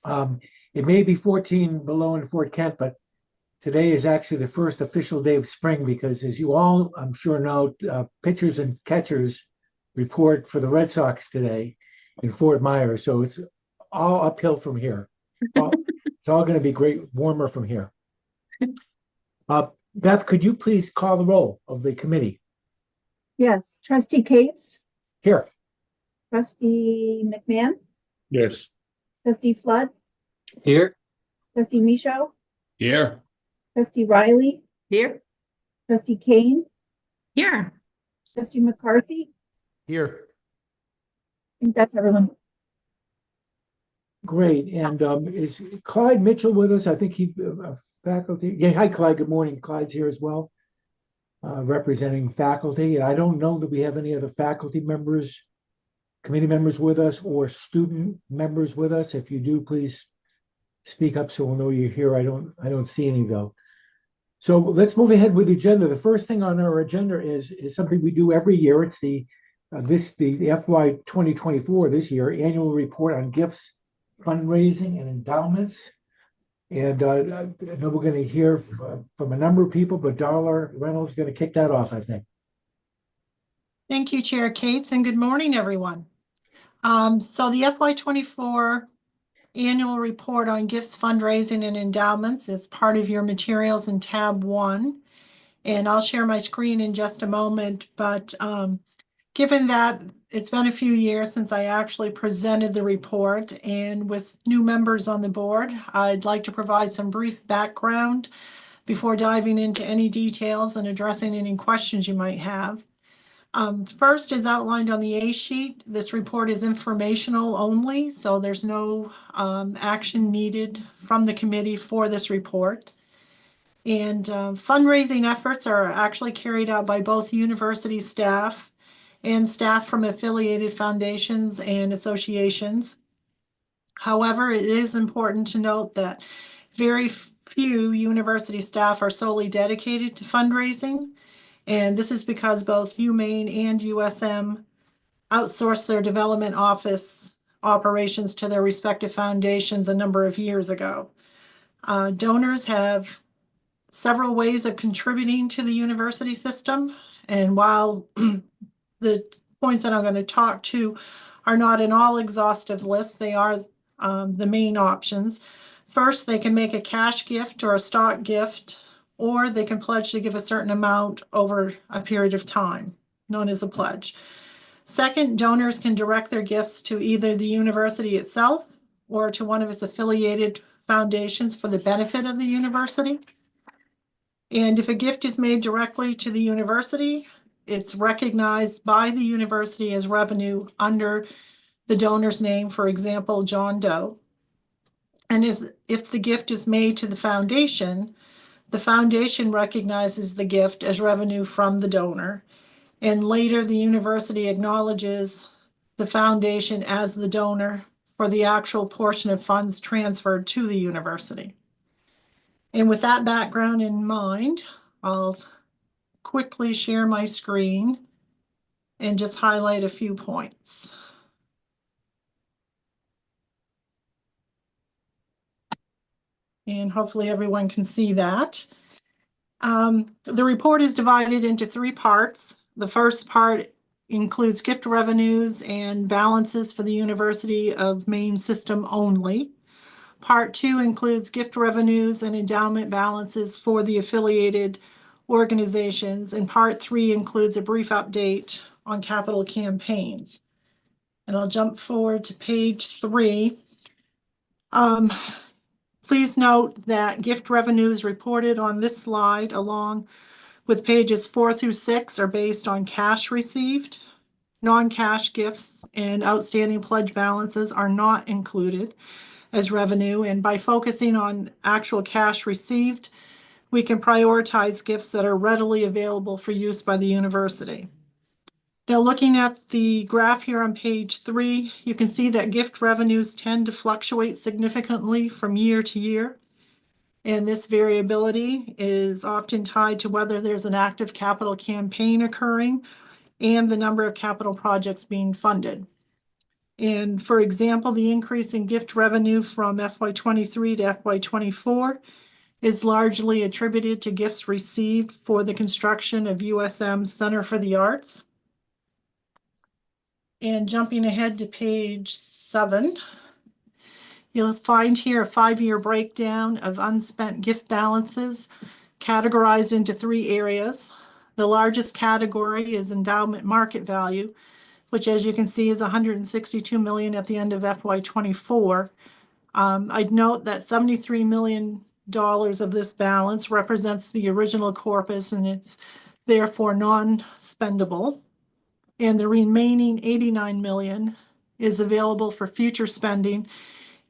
Um, it may be 14 below in Fort Kent, but today is actually the first official day of spring because, as you all, I'm sure, know, pitchers and catchers report for the Red Sox today in Fort Myers. So it's all uphill from here. It's all going to be great, warmer from here. Beth, could you please call the roll of the committee? Yes, trustee Cates, Here. trustee McMahon, Yes. trustee Flood, Here. trustee Michaud, Here. trustee Riley, Here. trustee Kane, Here. trustee McCarthy. Here. I think that's everyone. Great. And is Clyde Mitchell with us? I think he faculty. Yeah. Hi, Clyde. Good morning. Clyde's here as well, representing faculty. And I don't know that we have any other faculty members, committee members with us, or student members with us. If you do, please speak up so we'll know you're here. I don't see any though. So let's move ahead with the agenda. The first thing on our agenda is something we do every year. It's the FY 2024 this year annual report on gifts, fundraising, and endowments. And I know we're going to hear from a number of people, but Darla Reynolds is going to kick that off, I think. Thank you, Chair Cates, and good morning, everyone. So the FY24 annual report on gifts, fundraising, and endowments is part of your materials in tab 1. And I'll share my screen in just a moment, but given that it's been a few years since I actually presented the report, and with new members on the board, I'd like to provide some brief background before diving into any details and addressing any questions you might have. First, as outlined on the A sheet, this report is informational only, so there's no action needed from the committee for this report. And fundraising efforts are actually carried out by both university staff and staff from affiliated foundations and associations. However, it is important to note that very few university staff are solely dedicated to fundraising. And this is because both UMaine and USM outsourced their development office operations to their respective foundations a number of years ago. Donors have several ways of contributing to the university system. And while the points that I'm going to talk to are not an all exhaustive list, they are the main options. First, they can make a cash gift or a stock gift, or they can pledge to give a certain amount over a period of time, known as a pledge. Second, donors can direct their gifts to either the university itself or to one of its affiliated foundations for the benefit of the university. And if a gift is made directly to the university, it's recognized by the university as revenue under the donor's name, for example, John Doe. And if the gift is made to the foundation recognizes the gift as revenue from the donor. And later, the university acknowledges the foundation as the donor for the actual portion of funds transferred to the university. And with that background in mind, I'll quickly share my screen and just highlight a few points. And hopefully everyone can see that. The report is divided into 3 parts. The first part includes gift revenues and balances for the University of Maine system only. Part 2 includes gift revenues and endowment balances for the affiliated organizations. And Part 3 includes a brief update on capital campaigns. And I'll jump forward to page 3. Please note that gift revenues reported on this slide, along with pages 4 through 6, are based on cash received. Non-cash gifts and outstanding pledge balances are not included as revenue. And by focusing on actual cash received, we can prioritize gifts that are readily available for use by the university. Now, looking at the graph here on page 3, you can see that gift revenues tend to fluctuate significantly from year to year. And this variability is often tied to whether there's an active capital campaign occurring and the number of capital projects being funded. And for example, the increase in gift revenue from FY23 to FY24 is largely attributed to gifts received for the construction of USM Center for the Arts. And jumping ahead to page 7, you'll find here a 5-year breakdown of unspent gift balances categorized into 3 areas. The largest category is endowment market value, which, as you can see, is $162 million at the end of FY24. I'd note that $73 million of this balance represents the original corpus, and it's therefore non-spendable. And the remaining $89 million is available for future spending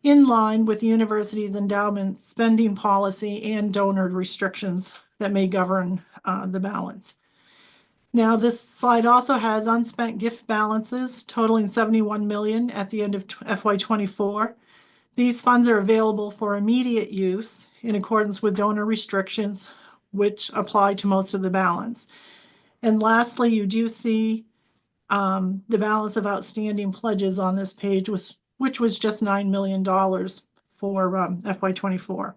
in line with the university's endowment spending policy and donor restrictions that may govern the balance. Now, this slide also has unspent gift balances totaling $71 million at the end of FY24. These funds are available for immediate use in accordance with donor restrictions, which apply to most of the balance. And lastly, you do see the balance of outstanding pledges on this page, which was just $9 million for FY24.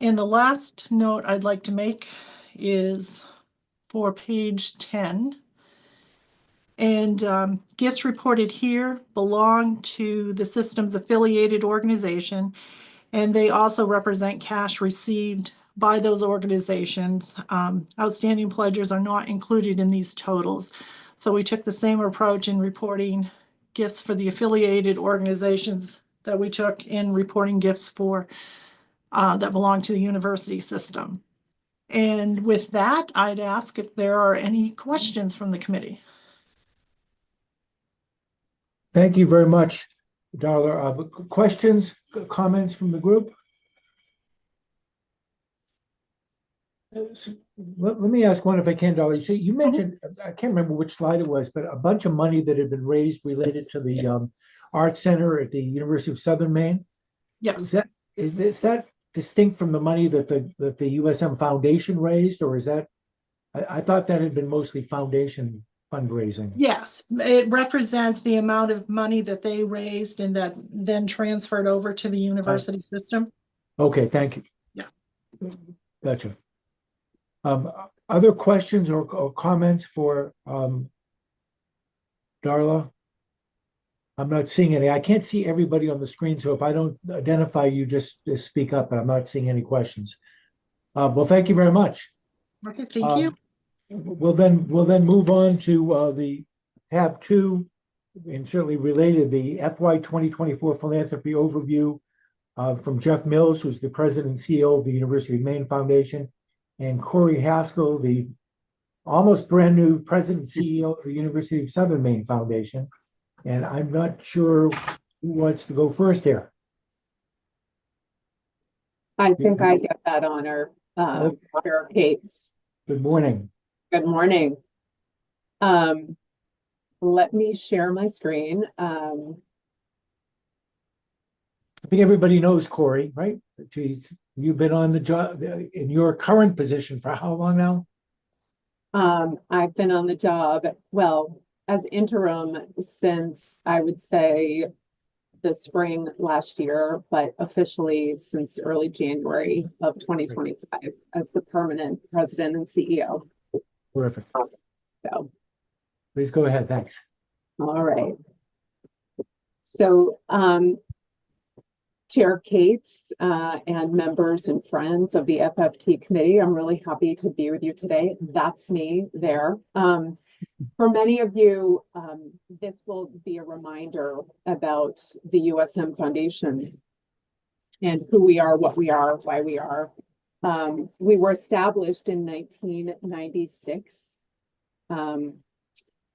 And the last note I'd like to make is for page 10. And gifts reported here belong to the system's affiliated organization, and they also represent cash received by those organizations. Outstanding pledges are not included in these totals. So we took the same approach in reporting gifts for the affiliated organizations that we took in reporting gifts for that belong to the university system. And with that, I'd ask if there are any questions from the committee. Thank you very much, Darla. Questions, comments from the group? Let me ask one if I can, Darla. You mentioned, I can't remember which slide it was, but a bunch of money that had been raised related to the Art Center at the University of Southern Maine. Yes. Is that distinct from the money that the USM Foundation raised, or is that? I thought that had been mostly foundation fundraising. Yes, it represents the amount of money that they raised and that then transferred over to the university system. Okay, thank you. Yeah. Gotcha. Other questions or comments for Darla? I'm not seeing any. I can't see everybody on the screen, so if I don't identify you, just speak up, but I'm not seeing any questions. Well, thank you very much. Okay, thank you. We'll then move on to the tab 2, and certainly related, the FY 2024 philanthropy overview from Jeff Mills, who's the president and CEO of the University of Maine Foundation, and Corey Haskell, the almost brand new president and CEO of the University of Southern Maine Foundation. And I'm not sure who wants to go first here. I think I get that honor, Chair Cates. Good morning. Good morning. Let me share my screen. I think everybody knows Corey, right? You've been on the job in your current position for how long now? I've been on the job, well, as interim since I would say the spring last year, but officially since early January of 2025 as the permanent president and CEO. Terrific. So, please go ahead. Thanks. All right. So, Chair Cates and members and friends of the FFT committee, I'm really happy to be with you today. That's me there. For many of you, this will be a reminder about the USM Foundation and who we are, what we are, why we are. We were established in 1996.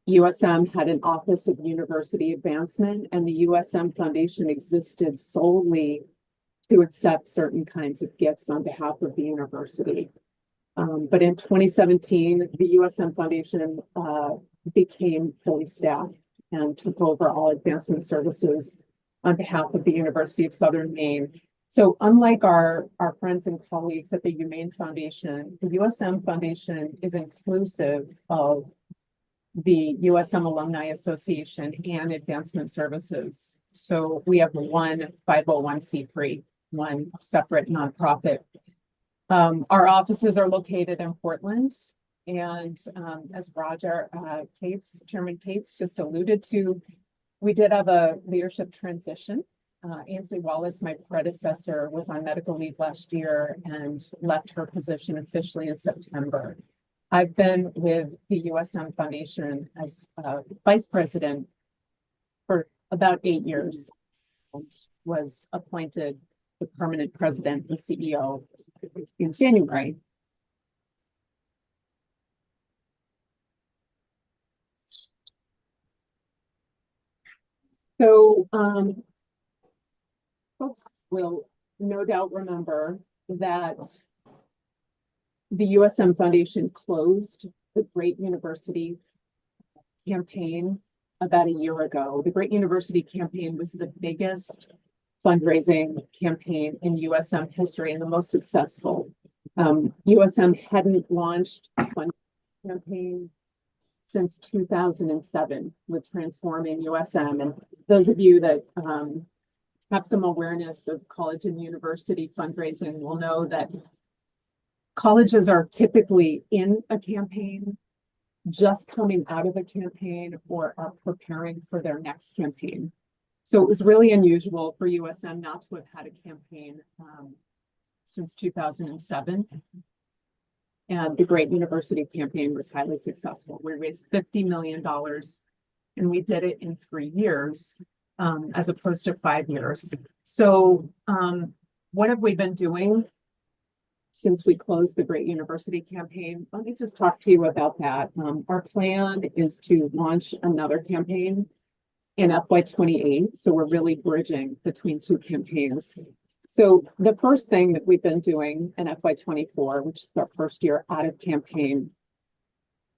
USM had an Office of University Advancement, and the USM Foundation existed solely to accept certain kinds of gifts on behalf of the university. But in 2017, the USM Foundation became fully staffed and took over all advancement services on behalf of the University of Southern Maine. So unlike our friends and colleagues at the UMaine Foundation, the USM Foundation is inclusive of the USM Alumni Association and Advancement Services. So we have one 501c3, one separate nonprofit. Our offices are located in Portland. And as Roger Chairman Cates just alluded to, we did have a leadership transition. Ainsley Wallace, my predecessor, was on medical leave last year and left her position officially in September. I've been with the USM Foundation as vice president for about 8 years and was appointed the permanent president and CEO in January. So, folks will no doubt remember that the USM Foundation closed the Great University campaign about a year ago. The Great University campaign was the biggest fundraising campaign in USM history and the most successful. USM hadn't launched a fundraising campaign since 2007 with Transforming USM. And those of you that have some awareness of college and university fundraising will know that colleges are typically in a campaign, just coming out of a campaign, or are preparing for their next campaign. So it was really unusual for USM not to have had a campaign since 2007. And the Great University campaign was highly successful. We raised $50 million and we did it in 3 years as opposed to 5 years. So what have we been doing since we closed the Great University campaign? Let me just talk to you about that. Our plan is to launch another campaign in FY28. So we're really bridging between 2 campaigns. So the first thing that we've been doing in FY24, which is our first year out of campaign,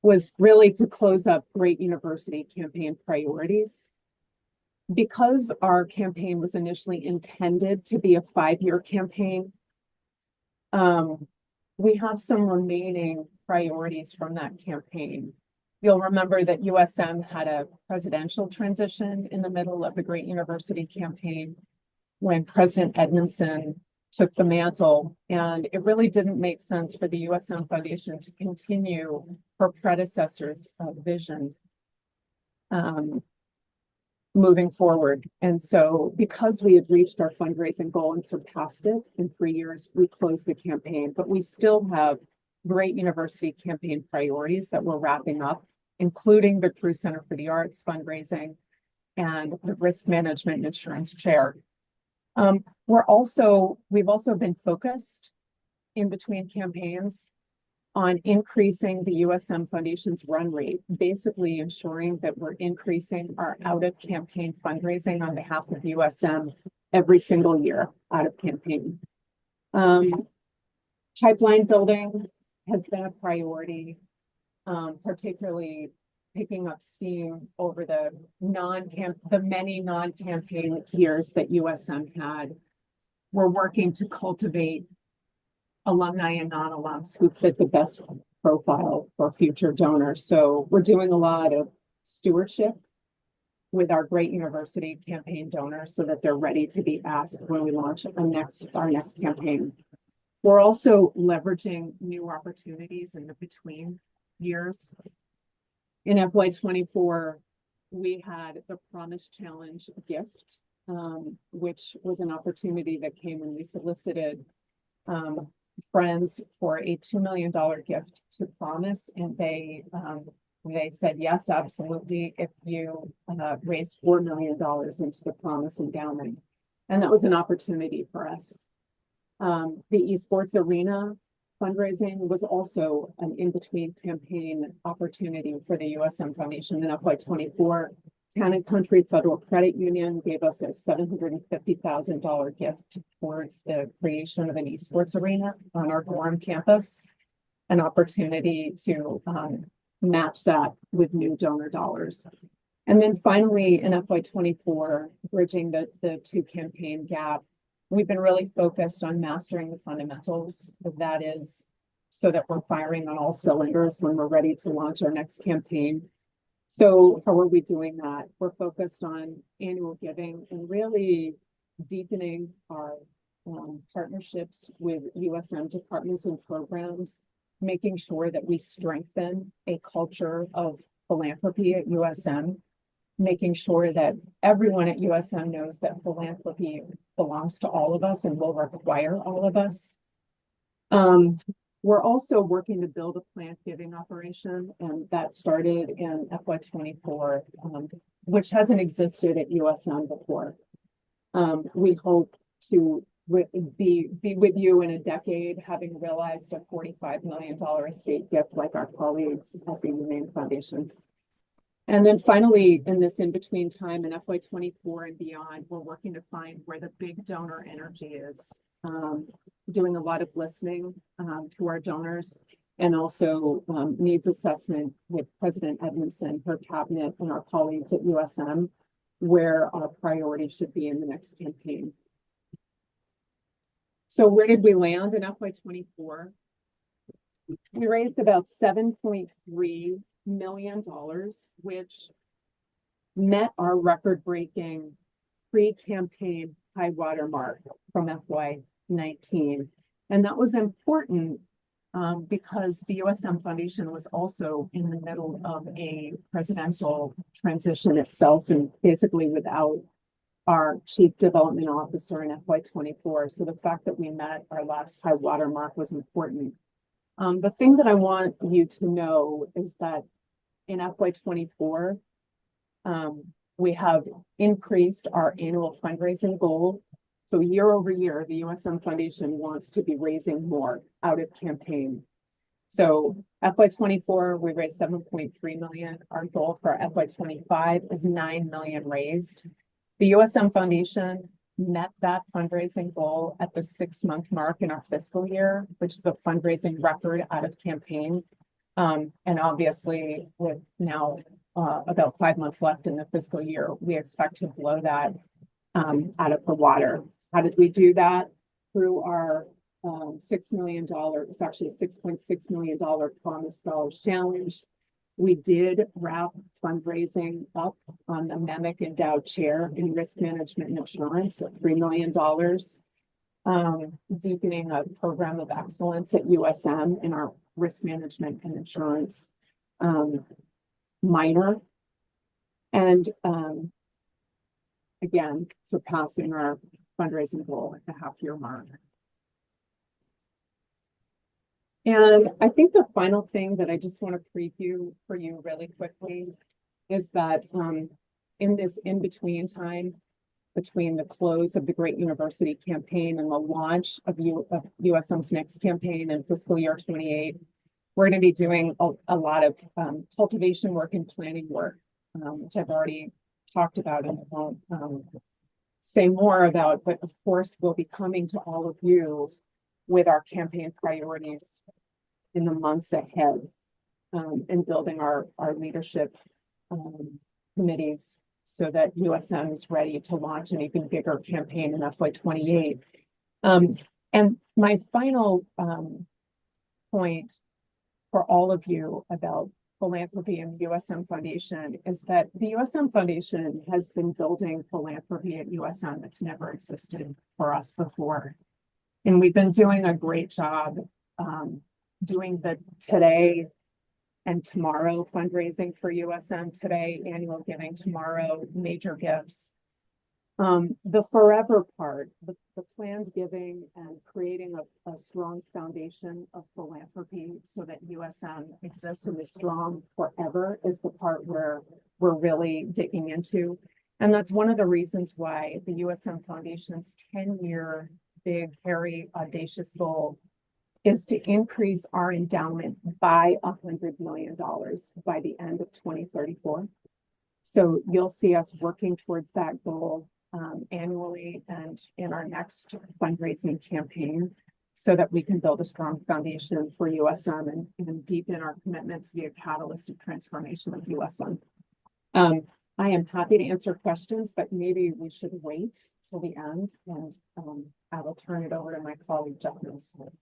was really to close up Great University campaign priorities. Because our campaign was initially intended to be a 5-year campaign, we have some remaining priorities from that campaign. You'll remember that USM had a presidential transition in the middle of the Great University campaign when President Edmondson took the mantle, and it really didn't make sense for the USM Foundation to continue her predecessor's vision moving forward. And so because we had reached our fundraising goal and surpassed it in 3 years, we closed the campaign, but we still have Great University campaign priorities that we're wrapping up, including the Crew Center for the Arts fundraising and the risk management and insurance chair. We've also been focused in between campaigns on increasing the USM Foundation's run rate, basically ensuring that we're increasing our out of campaign fundraising on behalf of USM every single year out of campaign. Pipeline building has been a priority, particularly picking up steam over the many non-campaign years that USM had. We're working to cultivate alumni and non-alums who fit the best profile for future donors. So we're doing a lot of stewardship with our Great University campaign donors so that they're ready to be asked when we launch our next campaign. We're also leveraging new opportunities in the between years. In FY24, we had the Promise Challenge gift, which was an opportunity that came when we solicited friends for a $2 million gift to Promise, and they said yes, absolutely, if you raise $4 million into the Promise endowment. And that was an opportunity for us. The esports arena fundraising was also an in-between campaign opportunity for the USM Foundation in FY24. Town and Country Federal Credit Union gave us a $750,000 gift towards the creation of an esports arena on our Gorham campus, an opportunity to match that with new donor dollars. And then finally, in FY24, bridging the 2 campaign gap, we've been really focused on mastering the fundamentals. That is so that we're firing on all cylinders when we're ready to launch our next campaign. So how are we doing that? We're focused on annual giving and really deepening our partnerships with USM departments and programs, making sure that we strengthen a culture of philanthropy at USM, making sure that everyone at USM knows that philanthropy belongs to all of us and will require all of us. We're also working to build a plant giving operation, and that started in FY24, which hasn't existed at USM before. We hope to be with you in a decade, having realized a $45 million estate gift like our colleagues at the Humane Foundation. And then finally, in this in-between time in FY24 and beyond, we're working to find where the big donor energy is. Doing a lot of listening to our donors, and also needs assessment with President Edmondson, her cabinet, and our colleagues at USM, where our priority should be in the next campaign. So where did we land in FY24? We raised about $7.3 million, which met our record-breaking pre-campaign high water mark from FY19. And that was important because the USM Foundation was also in the middle of a presidential transition itself, and basically without our chief development officer in FY24. So the fact that we met our last high water mark was important. The thing that I want you to know is that in FY24, we have increased our annual fundraising goal. So year over year, the USM Foundation wants to be raising more out of campaign. So FY24, we raised 7.3 million. Our goal for FY25 is 9 million raised. The USM Foundation met that fundraising goal at the 6-month mark in our fiscal year, which is a fundraising record out of campaign. And obviously, with now about 5 months left in the fiscal year, we expect to blow that out of the water. How did we do that? Through our $6 million, it's actually a $6.6 million Promise Scholars Challenge. We did wrap fundraising up on the MEMIC Endowed Chair in Risk Management and Insurance at $3 million. Deepening a program of excellence at USM in our risk management and insurance minor. And again, surpassing our fundraising goal at the half-year mark. And I think the final thing that I just want to preview for you really quickly is that in this in-between time between the close of the Great University campaign and the launch of USM's next campaign in fiscal year 28, we're going to be doing a lot of cultivation work and planning work, which I've already talked about and I won't say more about, but of course we'll be coming to all of you with our campaign priorities in the months ahead, and building our leadership committees so that USM is ready to launch an even bigger campaign in FY28. And my final point for all of you about philanthropy and the USM Foundation is that the USM Foundation has been building philanthropy at USM that's never existed for us before. And we've been doing a great job doing the today and tomorrow fundraising for USM, today annual giving, tomorrow major gifts. The forever part, the planned giving and creating a strong foundation of philanthropy so that USM exists and is strong forever is the part where we're really digging into. And that's one of the reasons why the USM Foundation's 10-year big, hairy, audacious goal is to increase our endowment by $100 million by the end of 2034. So you'll see us working towards that goal annually and in our next fundraising campaign so that we can build a strong foundation for USM and deepen our commitment to be a catalyst of transformation of USM. I am happy to answer questions, but maybe we should wait till the end, and I will turn it over to my colleague, Jeff Smith.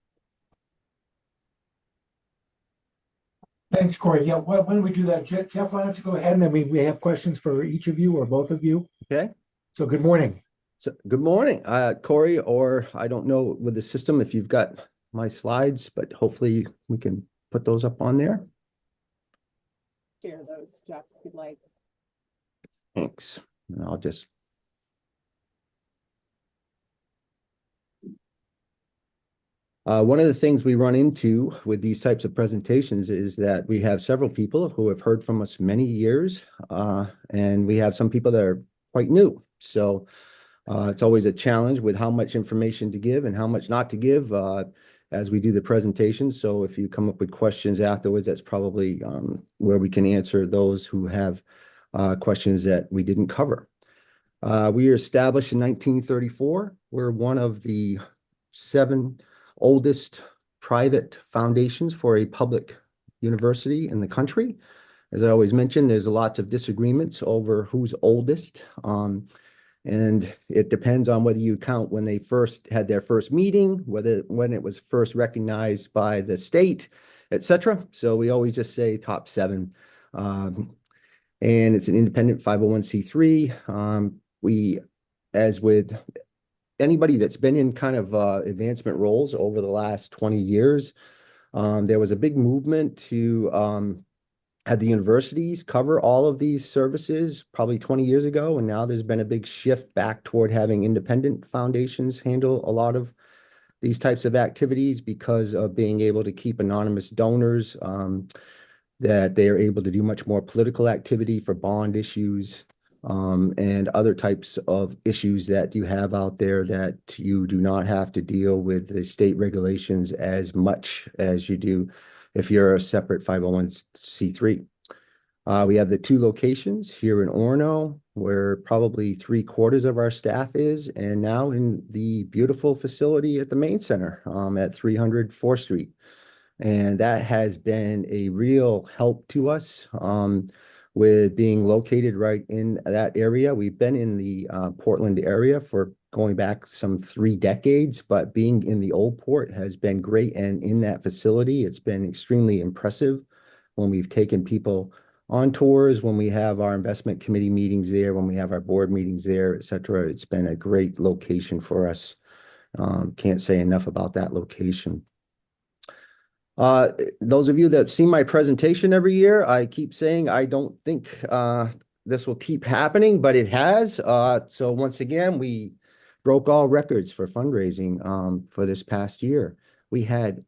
Thanks, Corey. Yeah, why don't we do that? Jeff, why don't you go ahead, and then we have questions for each of you or both of you. Okay. So good morning. So good morning, Corey, or I don't know with the system if you've got my slides, but hopefully we can put those up on there. Share those, Jeff, if you'd like. Thanks. And I'll just. One of the things we run into with these types of presentations is that we have several people who have heard from us many years, and we have some people that are quite new. So it's always a challenge with how much information to give and how much not to give as we do the presentation. So if you come up with questions afterwards, that's probably where we can answer those who have questions that we didn't cover. We were established in 1934. We're one of the 7 oldest private foundations for a public university in the country. As I always mention, there's lots of disagreements over who's oldest. And it depends on whether you count when they first had their first meeting, when it was first recognized by the state, etc. So we always just say top 7. And it's an independent 501c3. We, as with anybody that's been in kind of advancement roles over the last 20 years, there was a big movement to have the universities cover all of these services probably 20 years ago. And now there's been a big shift back toward having independent foundations handle a lot of these types of activities because of being able to keep anonymous donors, that they are able to do much more political activity for bond issues, and other types of issues that you have out there that you do not have to deal with the state regulations as much as you do if you're a separate 501c3. We have the 2 locations here in Orono, where probably 3/4 of our staff is, and now in the beautiful facility at the main center at 300 4th Street. And that has been a real help to us with being located right in that area. We've been in the Portland area for going back some 3 decades, but being in the Old Port has been great. And in that facility, it's been extremely impressive when we've taken people on tours, when we have our investment committee meetings there, when we have our board meetings there, et cetera. It's been a great location for us. Can't say enough about that location. Those of you that see my presentation every year, I keep saying I don't think this will keep happening, but it has. So once again, we broke all records for fundraising for this past year. We had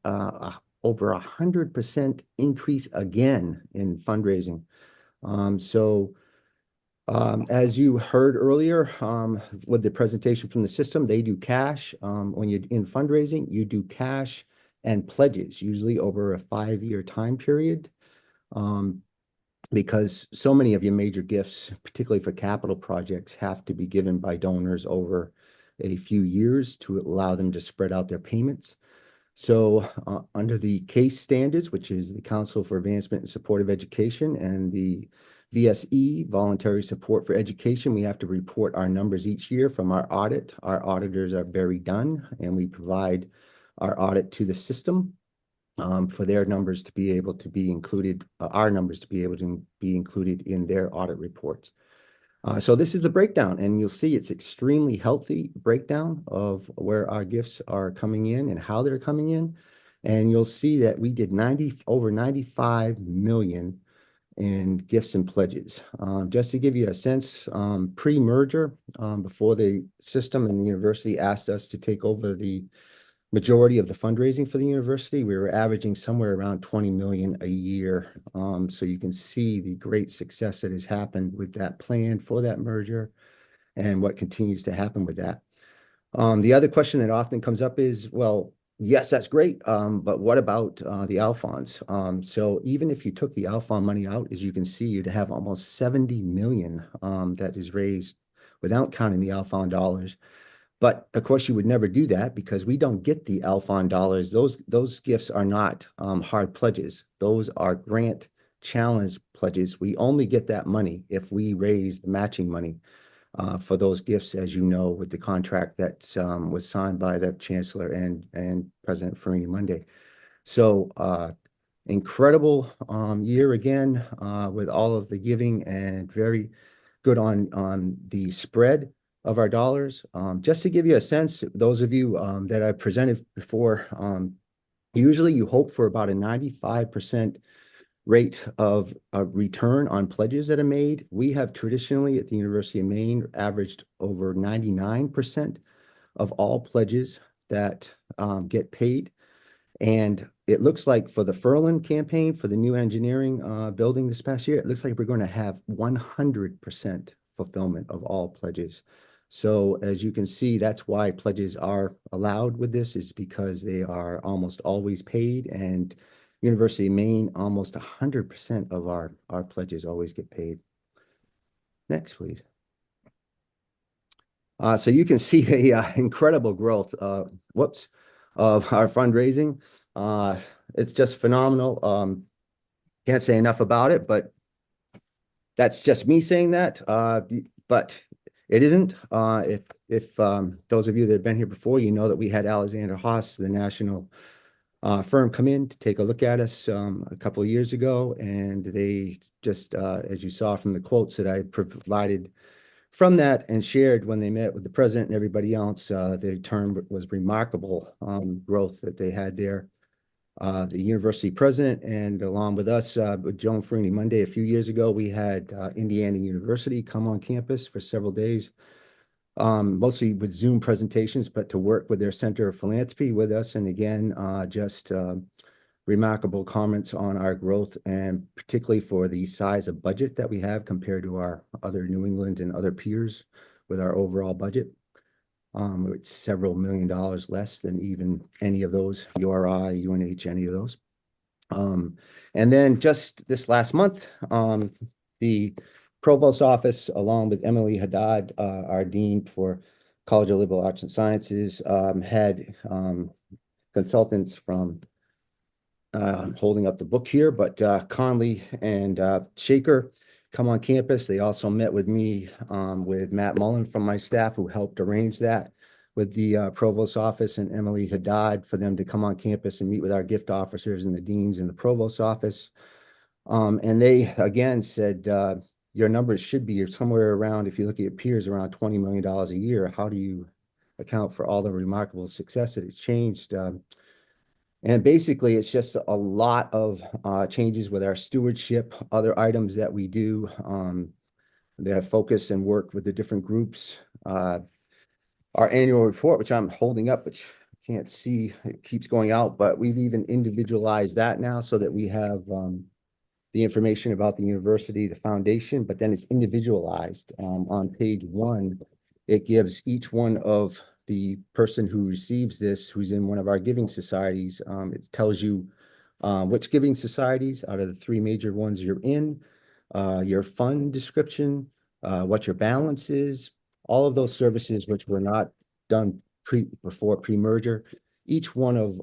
over 100% increase again in fundraising. As you heard earlier with the presentation from the system, they do cash. When you're in fundraising, you do cash and pledges, usually over a 5-year time period, because so many of your major gifts, particularly for capital projects, have to be given by donors over a few years to allow them to spread out their payments. So under the CASE standards, which is the Council for Advancement and Support of Education, and the VSE, Voluntary Support for Education, we have to report our numbers each year from our audit. Our auditors are very done, and we provide our audit to the system for their numbers to be able to be included, our numbers to be able to be included in their audit reports. So this is the breakdown, and you'll see it's extremely healthy breakdown of where our gifts are coming in and how they're coming in. And you'll see that we did over 95 million in gifts and pledges. Just to give you a sense, pre-merger, before the system and the university asked us to take over the majority of the fundraising for the university, we were averaging somewhere around 20 million a year. So you can see the great success that has happened with that plan for that merger and what continues to happen with that. The other question that often comes up is, well, yes, that's great, but what about the Alphons? So even if you took the Alphon money out, as you can see, you'd have almost 70 million that is raised without counting the Alphon dollars. But of course, you would never do that because we don't get the Alphon dollars. Those gifts are not hard pledges. Those are grant challenge pledges. We only get that money if we raise the matching money for those gifts, as you know, with the contract that was signed by the Chancellor and President Farini Monday. So, incredible year again with all of the giving and very good on the spread of our dollars. Just to give you a sense, those of you that I presented before, usually you hope for about a 95% rate of return on pledges that are made. We have traditionally at the University of Maine averaged over 99% of all pledges that get paid. And it looks like for the Furlan campaign, for the new engineering building this past year, it looks like we're going to have 100% fulfillment of all pledges. So as you can see, that's why pledges are allowed with this, is because they are almost always paid, and University of Maine, almost 100% of our pledges always get paid. Next, please. So you can see the incredible growth, of our fundraising. It's just phenomenal. Can't say enough about it, but that's just me saying that. But it isn't. If those of you that have been here before, you know that we had Alexander Haas, the national firm, come in to take a look at us a couple of years ago, and they just, as you saw from the quotes that I provided from that and shared when they met with the president and everybody else, the term was remarkable growth that they had there. The university president, and along with us, with Joan Farini Monday a few years ago, we had Indiana University come on campus for several days, mostly with Zoom presentations, but to work with their Center of Philanthropy with us. And again, just remarkable comments on our growth, and particularly for the size of budget that we have compared to our other New England and other peers with our overall budget. It's several $1 million less than even any of those, URI, UNH, any of those. And then just this last month, the Provost office, along with Emily Haddad, our Dean for College of Liberal Arts and Sciences, had consultants from, holding up the book here, but Conley and Shaker come on campus. They also met with me, with Matt Mullen from my staff, who helped arrange that with the Provost office, and Emily Haddad, for them to come on campus and meet with our gift officers and the deans in the Provost office. And they again said, your numbers should be somewhere around, if you look at your peers, around $20 million a year. How do you account for all the remarkable success that it's changed? And basically, it's just a lot of changes with our stewardship, other items that we do. They have focus and work with the different groups. Our annual report, which I'm holding up, which I can't see, it keeps going out, but we've even individualized that now so that we have the information about the university, the foundation, but then it's individualized. On page 1, it gives each one of the person who receives this, who's in one of our giving societies. It tells you which giving societies out of the 3 major ones you're in, your fund description, what your balance is, all of those services which were not done before pre-merger. Each one of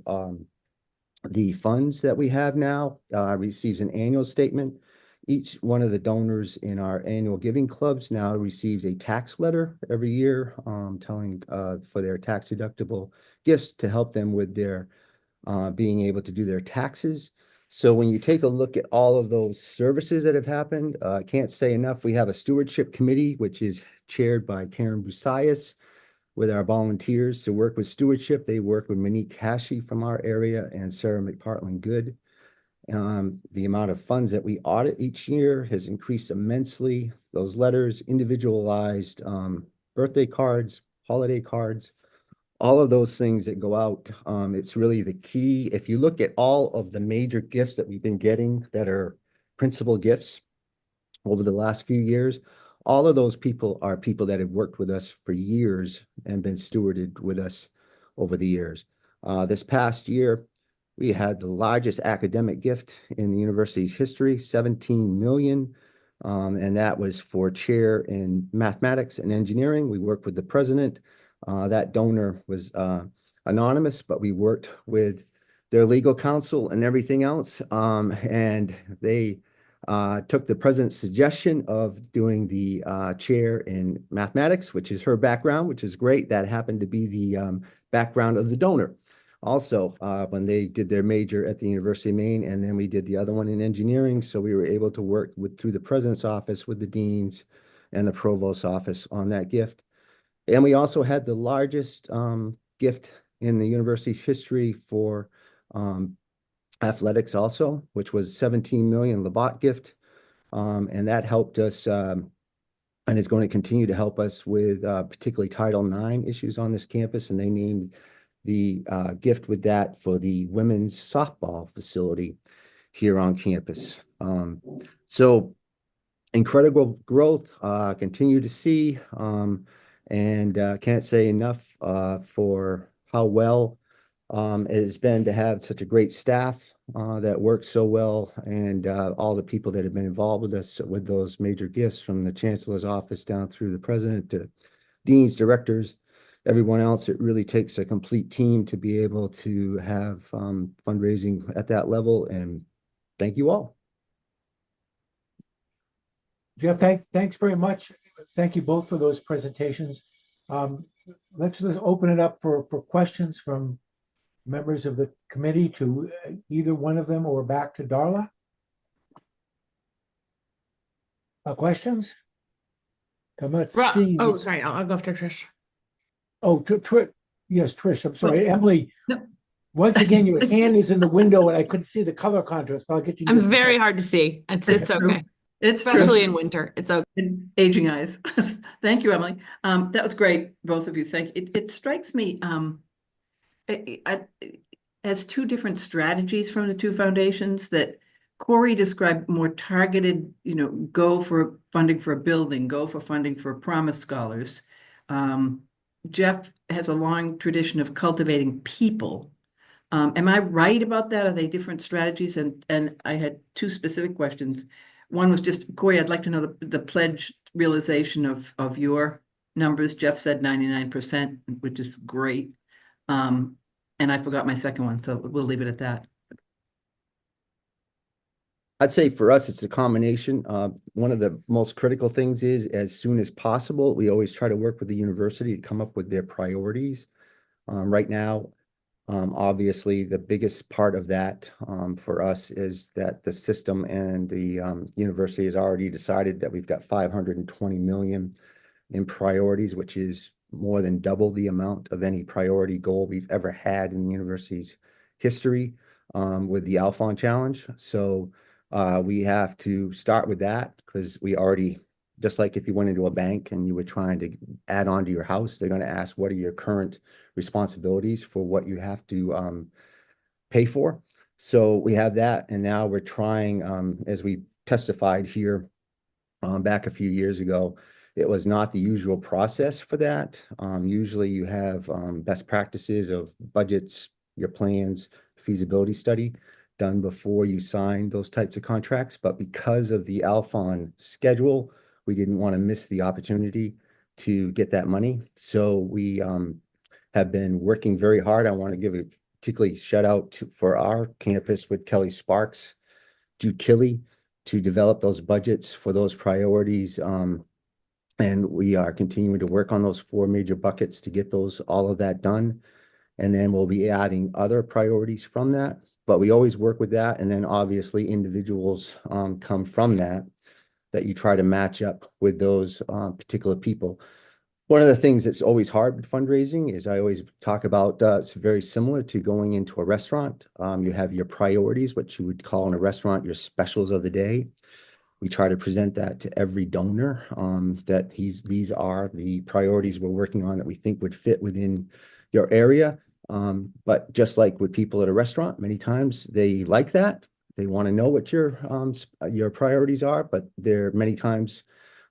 the funds that we have now receives an annual statement. Each one of the donors in our annual giving clubs now receives a tax letter every year, telling for their tax deductible gifts to help them with their being able to do their taxes. So when you take a look at all of those services that have happened, I can't say enough. We have a stewardship committee, which is chaired by Karen Busaias, with our volunteers to work with stewardship. They work with Monique Hashi from our area and Sarah McPartland Good. The amount of funds that we audit each year has increased immensely. Those letters, individualized birthday cards, holiday cards, all of those things that go out. It's really the key. If you look at all of the major gifts that we've been getting that are principal gifts over the last few years, all of those people are people that have worked with us for years and been stewarded with us over the years. This past year, we had the largest academic gift in the university's history, $17 million. And that was for chair in mathematics and engineering. We worked with the president. That donor was anonymous, but we worked with their legal counsel and everything else. And they took the president's suggestion of doing the chair in mathematics, which is her background, which is great. That happened to be the background of the donor. also, when they did their major at the University of Maine, and then we did the other one in engineering. So we were able to work through the president's office with the deans and the provost's office on that gift. And we also had the largest gift in the university's history for athletics also, which was 17 million Labatt gift. And that helped us and is going to continue to help us with particularly Title IX issues on this campus. And they named the gift with that for the women's softball facility here on campus. So incredible growth, continue to see, and can't say enough for how well it has been to have such a great staff that works so well, and all the people that have been involved with us with those major gifts, from the chancellor's office down through the president to deans, directors, everyone else. It really takes a complete team to be able to have fundraising at that level, and thank you all. Jeff, thanks very much. Thank you both for those presentations. Let's open it up for questions from members of the committee to either one of them, or back to Darla. Questions? Come, let's see. Oh, sorry. I'll go after Trish. Oh, yes, Trish, I'm sorry. Emily, No. once again, your hand is in the window and I couldn't see the color contrast, but I'll get you. in I'm just a very sec. hard to see. It's okay, It's true. especially in winter. It's okay. In aging eyes. Thank you, Emily. That was great, both of you. Thank you. It strikes me as two different strategies from the two foundations that Corey described more targeted, go for funding for a building, go for funding for Promise Scholars. Jeff has a long tradition of cultivating people. Am I right about that? Are they different strategies? And I had two specific questions. One was just, Corey, I'd like to know the pledge realization of your numbers. Jeff said 99%, which is great. And I forgot my second one, so we'll leave it at that. I'd say for us, it's a combination. One of the most critical things is, as soon as possible, we always try to work with the university to come up with their priorities. Right now, obviously, the biggest part of that for us is that the system and the university has already decided that we've got 520 million in priorities, which is more than double the amount of any priority goal we've ever had in the university's history with the Alphon Challenge. So we have to start with that, because we already, just like if you went into a bank and you were trying to add on to your house, they're going to ask, what are your current responsibilities for what you have to pay for? So we have that. And now we're trying, as we testified here back a few years ago, it was not the usual process for that. Usually you have best practices of budgets, your plans, feasibility study done before you sign those types of contracts. But because of the Alphon schedule, we didn't want to miss the opportunity to get that money. So we have been working very hard. I want to give a particularly shout out for our campus with Kelly Sparks, Jude Killey, to develop those budgets for those priorities. And we are continuing to work on those 4 major buckets to get all of that done. And then we'll be adding other priorities from that. But we always work with that. And then obviously individuals come from that you try to match up with those particular people. One of the things that's always hard with fundraising is, I always talk about, it's very similar to going into a restaurant. You have your priorities, what you would call in a restaurant your specials of the day. We try to present that to every donor, that these are the priorities we're working on that we think would fit within your area. But just like with people at a restaurant, many times they like that. They want to know what your priorities are, but there many times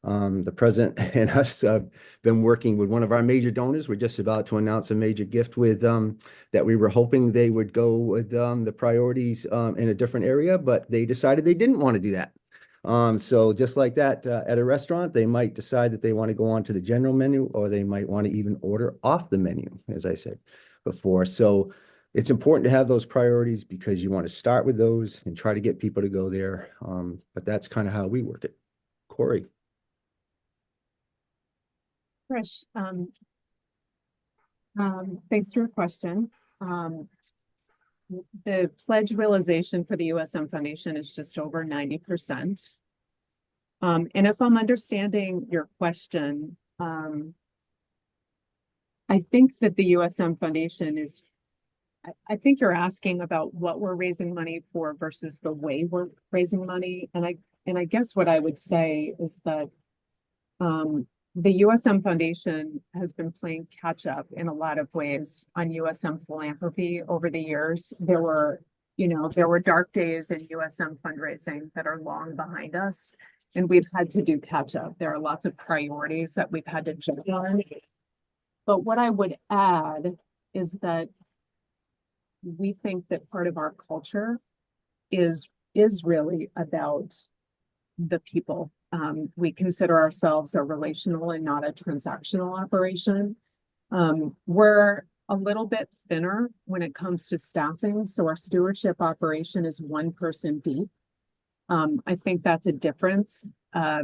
the president and us have been working with one of our major donors. We're just about to announce a major gift with that we were hoping they would go with the priorities in a different area, but they decided they didn't want to do that. So just like that, at a restaurant, they might decide that they want to go on to the general menu, or they might want to even order off the menu, as I said before. So it's important to have those priorities, because you want to start with those and try to get people to go there. But that's kind of how we work it. Corey. Trish, thanks for your question. The pledge realization for the USM Foundation is just over 90%. And if I'm understanding your question, I think that the USM Foundation is, I think you're asking about what we're raising money for versus the way we're raising money. And I guess what I would say is that the USM Foundation has been playing catch up in a lot of ways on USM philanthropy over the years. There were dark days in USM fundraising that are long behind us, and we've had to do catch up. There are lots of priorities that we've had to jump on. But what I would add is that we think that part of our culture is really about the people. We consider ourselves a relational and not a transactional operation. We're a little bit thinner when it comes to staffing. So our stewardship operation is one person deep. I think that's a difference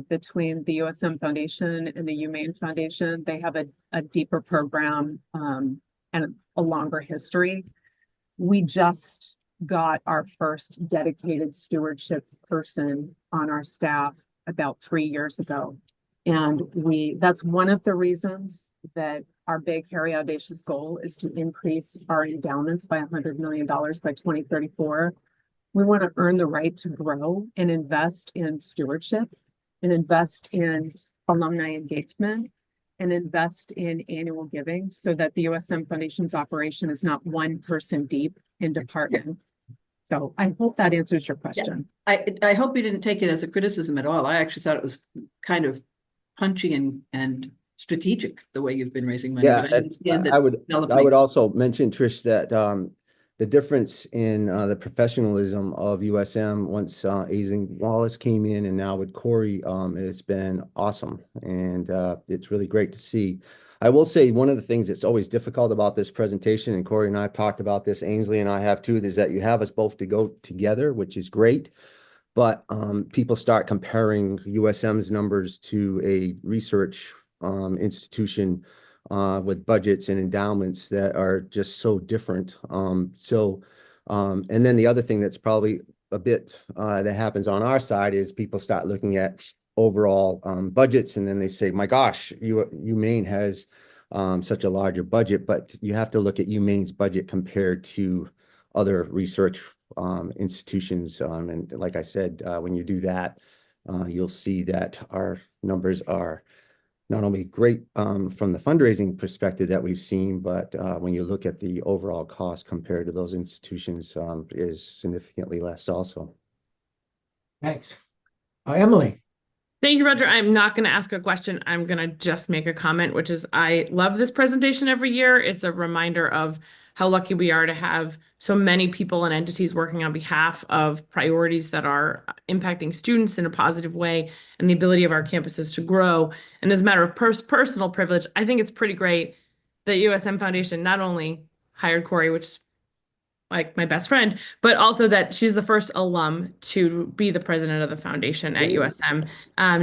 between the USM Foundation and the UMaine Foundation. They have a deeper program and a longer history. We just got our first dedicated stewardship person on our staff about 3 years ago. And that's one of the reasons that our big, hairy, audacious goal is to increase our endowments by $100 million by 2034. We want to earn the right to grow and invest in stewardship and invest in alumni engagement and invest in annual giving so that the USM Foundation's operation is not one person deep in department. So I hope that answers your question. I hope you didn't take it as a criticism at all. I actually thought it was kind of punchy and strategic, the way you've been raising money. Yeah, But I understand that I would developing- also mention, Trish, that the difference in the professionalism of USM once Aizen Wallace came in and now with Corey has been awesome. And it's really great to see. I will say one of the things that's always difficult about this presentation, and Corey and I have talked about this, Ainsley and I have too, is that you have us both to go together, which is great. But people start comparing USM's numbers to a research institution with budgets and endowments that are just so different. And then the other thing that's probably a bit that happens on our side is people start looking at overall budgets, and then they say, my gosh, UMaine has such a larger budget, but you have to look at UMaine's budget compared to other research institutions. And like I said, when you do that, you'll see that our numbers are not only great from the fundraising perspective that we've seen, but when you look at the overall cost compared to those institutions is significantly less also. Thanks. Emily. Thank you, Roger. I'm not going to ask a question. I'm going to just make a comment, which is I love this presentation every year. It's a reminder of how lucky we are to have so many people and entities working on behalf of priorities that are impacting students in a positive way and the ability of our campuses to grow. And as a matter of personal privilege, I think it's pretty great that USM Foundation not only hired Corey, which is like my best friend, but also that she's the first alum to be the president of the foundation at USM.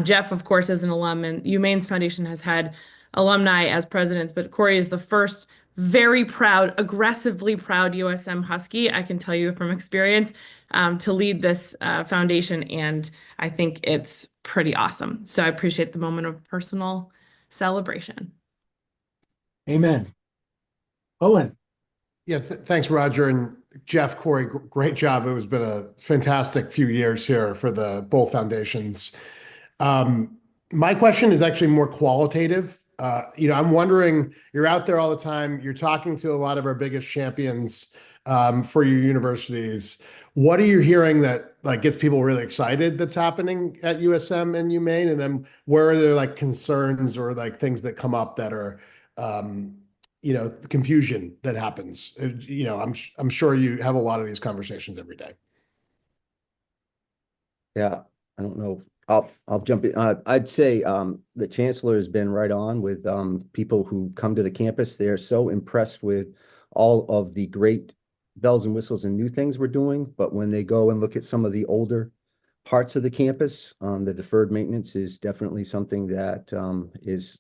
Jeff, of course, is an alum, and UMaine's foundation has had alumni as presidents, but Corey is the first very proud, aggressively proud USM Husky, I can tell you from experience, to lead this foundation, and I think it's pretty awesome. So I appreciate the moment of personal celebration. Amen. Owen. Yeah, thanks, Roger and Jeff, Corey. Great job. It has been a fantastic few years here for both foundations. My question is actually more qualitative. I'm wondering, you're out there all the time, you're talking to a lot of our biggest champions for your universities. What are you hearing that gets people really excited that's happening at USM and UMaine? And then where are there concerns or things that come up that are confusion that happens? I'm sure you have a lot of these conversations every day. Yeah, I don't know. I'll jump in. I'd say the chancellor has been right on with people who come to the campus. They're so impressed with all of the great bells and whistles and new things we're doing. But when they go and look at some of the older parts of the campus, the deferred maintenance is definitely something that is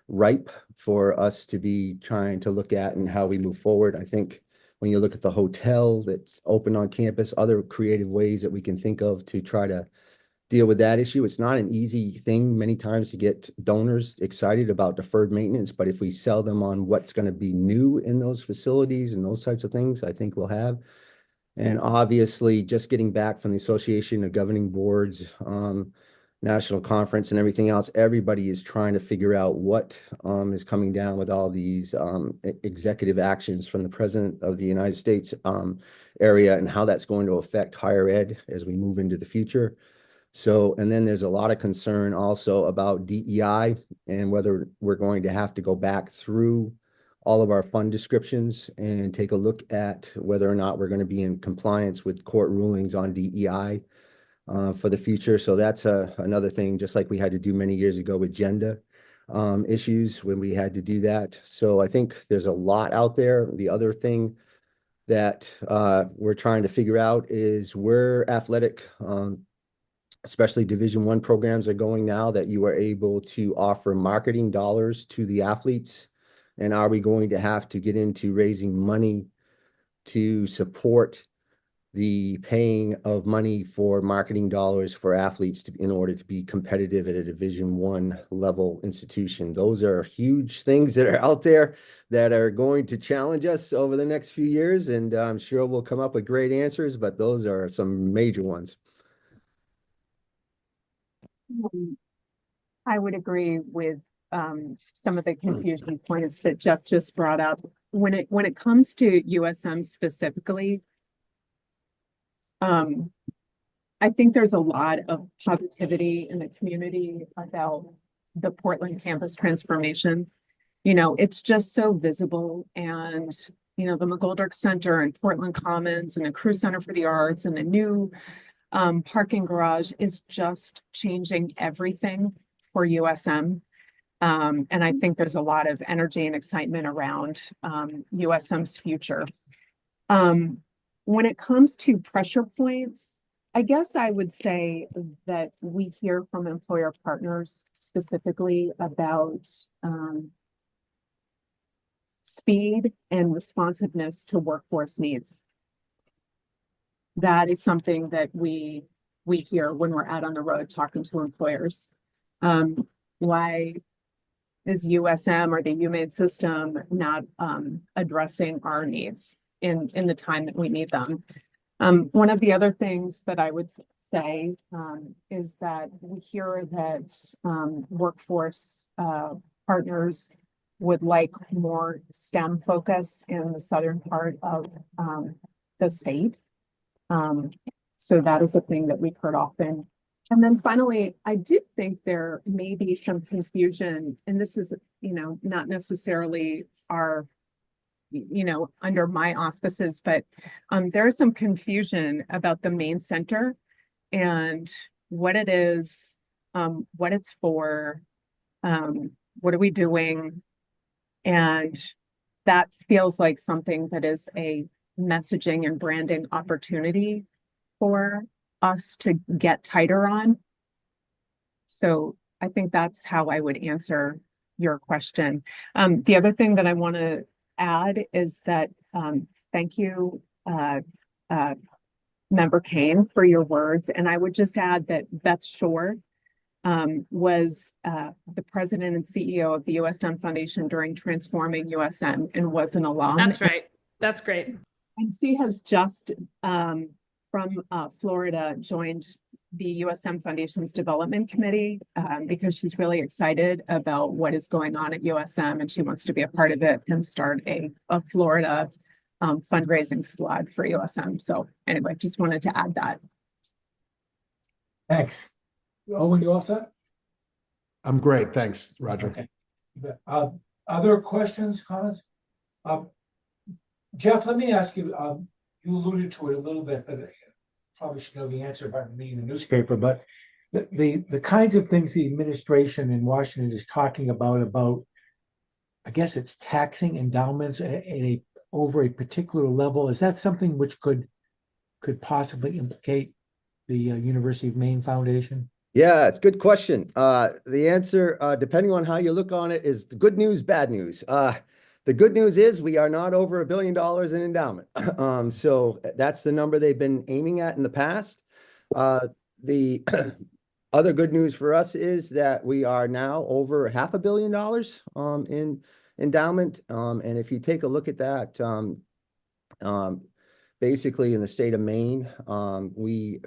ripe for us to be trying to look at and how we move forward. I think when you look at the hotel that's open on campus, other creative ways that we can think of to try to deal with that issue. It's not an easy thing many times to get donors excited about deferred maintenance, but if we sell them on what's going to be new in those facilities and those types of things, I think we'll have. And obviously, just getting back from the Association of Governing Boards, national conference and everything else, everybody is trying to figure out what is coming down with all these executive actions from the President of the United States area and how that's going to affect higher ed as we move into the future. So, and then there's a lot of concern also about DEI and whether we're going to have to go back through all of our fund descriptions and take a look at whether or not we're going to be in compliance with court rulings on DEI for the future. So that's another thing, just like we had to do many years ago with gender issues when we had to do that. So I think there's a lot out there. The other thing that we're trying to figure out is where athletic especially Division I programs are going now, that you are able to offer marketing dollars to the athletes. And are we going to have to get into raising money to support the paying of money for marketing dollars for athletes in order to be competitive at a Division I level institution? Those are huge things that are out there that are going to challenge us over the next few years. And I'm sure we'll come up with great answers, but those are some major ones. I would agree with some of the confusion points that Jeff just brought up. When it comes to USM specifically, I think there's a lot of positivity in the community about the Portland campus transformation. You know, it's just so visible, and you know, the McGoldrick Center and Portland Commons and the Crew Center for the Arts and the new parking garage is just changing everything for USM. And I think there's a lot of energy and excitement around USM's future. When it comes to pressure points, I guess I would say that we hear from employer partners specifically about speed and responsiveness to workforce needs. That is something that we hear when we're out on the road talking to employers. Why is USM or the UMaine system not addressing our needs in the time that we need them? One of the other things that I would say is that we hear that workforce partners would like more STEM focus in the southern part of the state. So that is a thing that we've heard often. And then finally, I do think there may be some confusion, and this is, you know, not necessarily our, you know, under my auspices, but there is some confusion about the main center and what it is, what it's for, what are we doing? And that feels like something that is a messaging and branding opportunity for us to get tighter on. So I think that's how I would answer your question. The other thing that I want to add is that thank you, Member Kane, for your words. And I would just add that Beth Shore was the president and CEO of the USM Foundation during transforming USM and was an alum. That's right. That's great. And she has just from Florida joined the USM Foundation's Development Committee because she's really excited about what is going on at USM and she wants to be a part of it and start a Florida fundraising squad for USM. So anyway, just wanted to add that. Thanks. Owen, you all set? I'm great. Thanks, Roger. Okay. Other questions, comments? Jeff, let me ask you, you alluded to it a little bit, but probably should know the answer by reading the newspaper, but the kinds of things the administration in Washington is talking about, I guess it's taxing endowments over a particular level. Is that something which could possibly implicate the University of Maine Foundation? Yeah, it's a good question. The answer, depending on how you look on it, is good news, bad news. The good news is we are not over $1 billion in endowment. So that's the number they've been aiming at in the past. The other good news for us is that we are now over $500 million in endowment. And if you take a look at that, basically in the state of Maine, we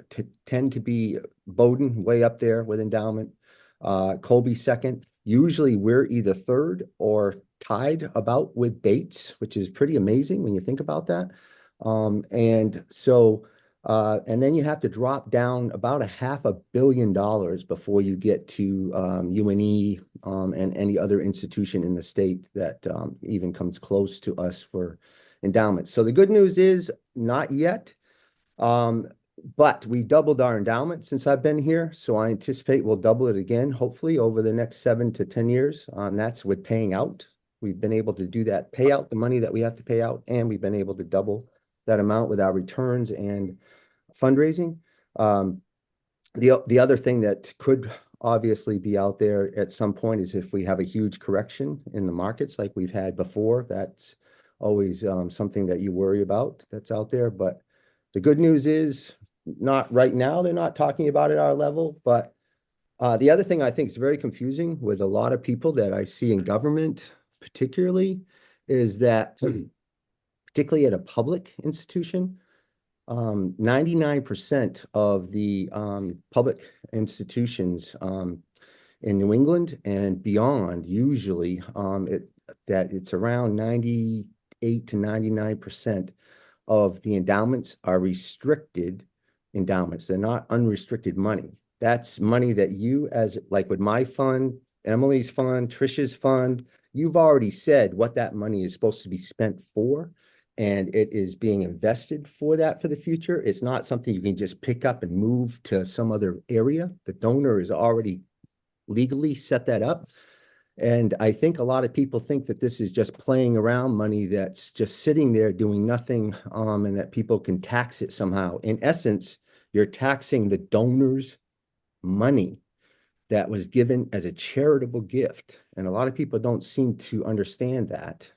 tend to be Bowdoin way up there with endowment, Colby second. Usually we're either third or tied about with Bates, which is pretty amazing when you think about that. And so, and then you have to drop down about $500 million before you get to UNE and any other institution in the state that even comes close to us for endowment. So the good news is not yet, but we doubled our endowment since I've been here. So I anticipate we'll double it again, hopefully over the next 7 to 10 years. That's with paying out. We've been able to do that, pay out the money that we have to pay out, and we've been able to double that amount with our returns and fundraising. The other thing that could obviously be out there at some point is if we have a huge correction in the markets like we've had before. That's always something that you worry about that's out there. But the good news is not right now, they're not talking about it at our level. But the other thing I think is very confusing with a lot of people that I see in government particularly is that particularly at a public institution, 99% of the public institutions in New England and beyond, usually it's around 98 to 99% of the endowments are restricted endowments. They're not unrestricted money. That's money that you, as like with my fund, Emily's fund, Trisha's fund, you've already said what that money is supposed to be spent for, and it is being invested for that for the future. It's not something you can just pick up and move to some other area. The donor is already legally set that up. And I think a lot of people think that this is just playing around money that's just sitting there doing nothing, and that people can tax it somehow. In essence, you're taxing the donor's money that was given as a charitable gift. And a lot of people don't seem to understand that.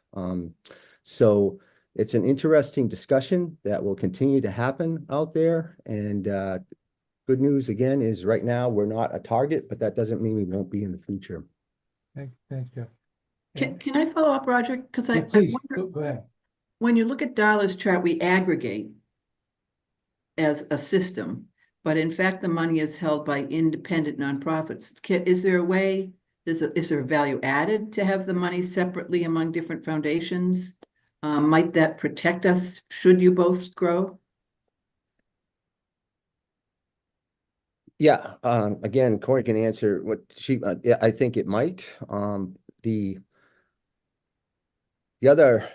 So it's an interesting discussion that will continue to happen out there. And good news again is right now we're not a target, but that doesn't mean we won't be in the future. Thanks, Jeff. Can I follow up, Roger? Because Yeah, I please, wonder, go ahead. when you look at Darla's chart, we aggregate as a system, but in fact, the money is held by independent nonprofits. Is there a way, is there value added to have the money separately among different foundations? Might that protect us should you both grow? Yeah, again, Corey can answer what she, yeah, I think it might. The other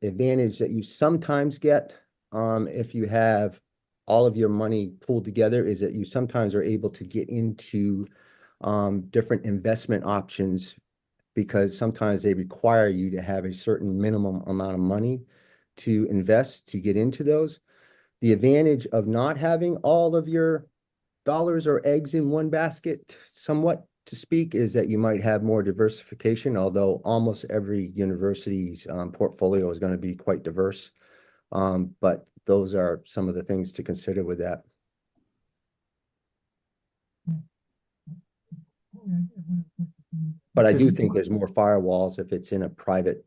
advantage that you sometimes get if you have all of your money pooled together is that you sometimes are able to get into different investment options, because sometimes they require you to have a certain minimum amount of money to invest to get into those. The advantage of not having all of your dollars or eggs in one basket, somewhat to speak, is that you might have more diversification, although almost every university's portfolio is going to be quite diverse. But those are some of the things to consider with that. But I do think there's more firewalls if it's in a private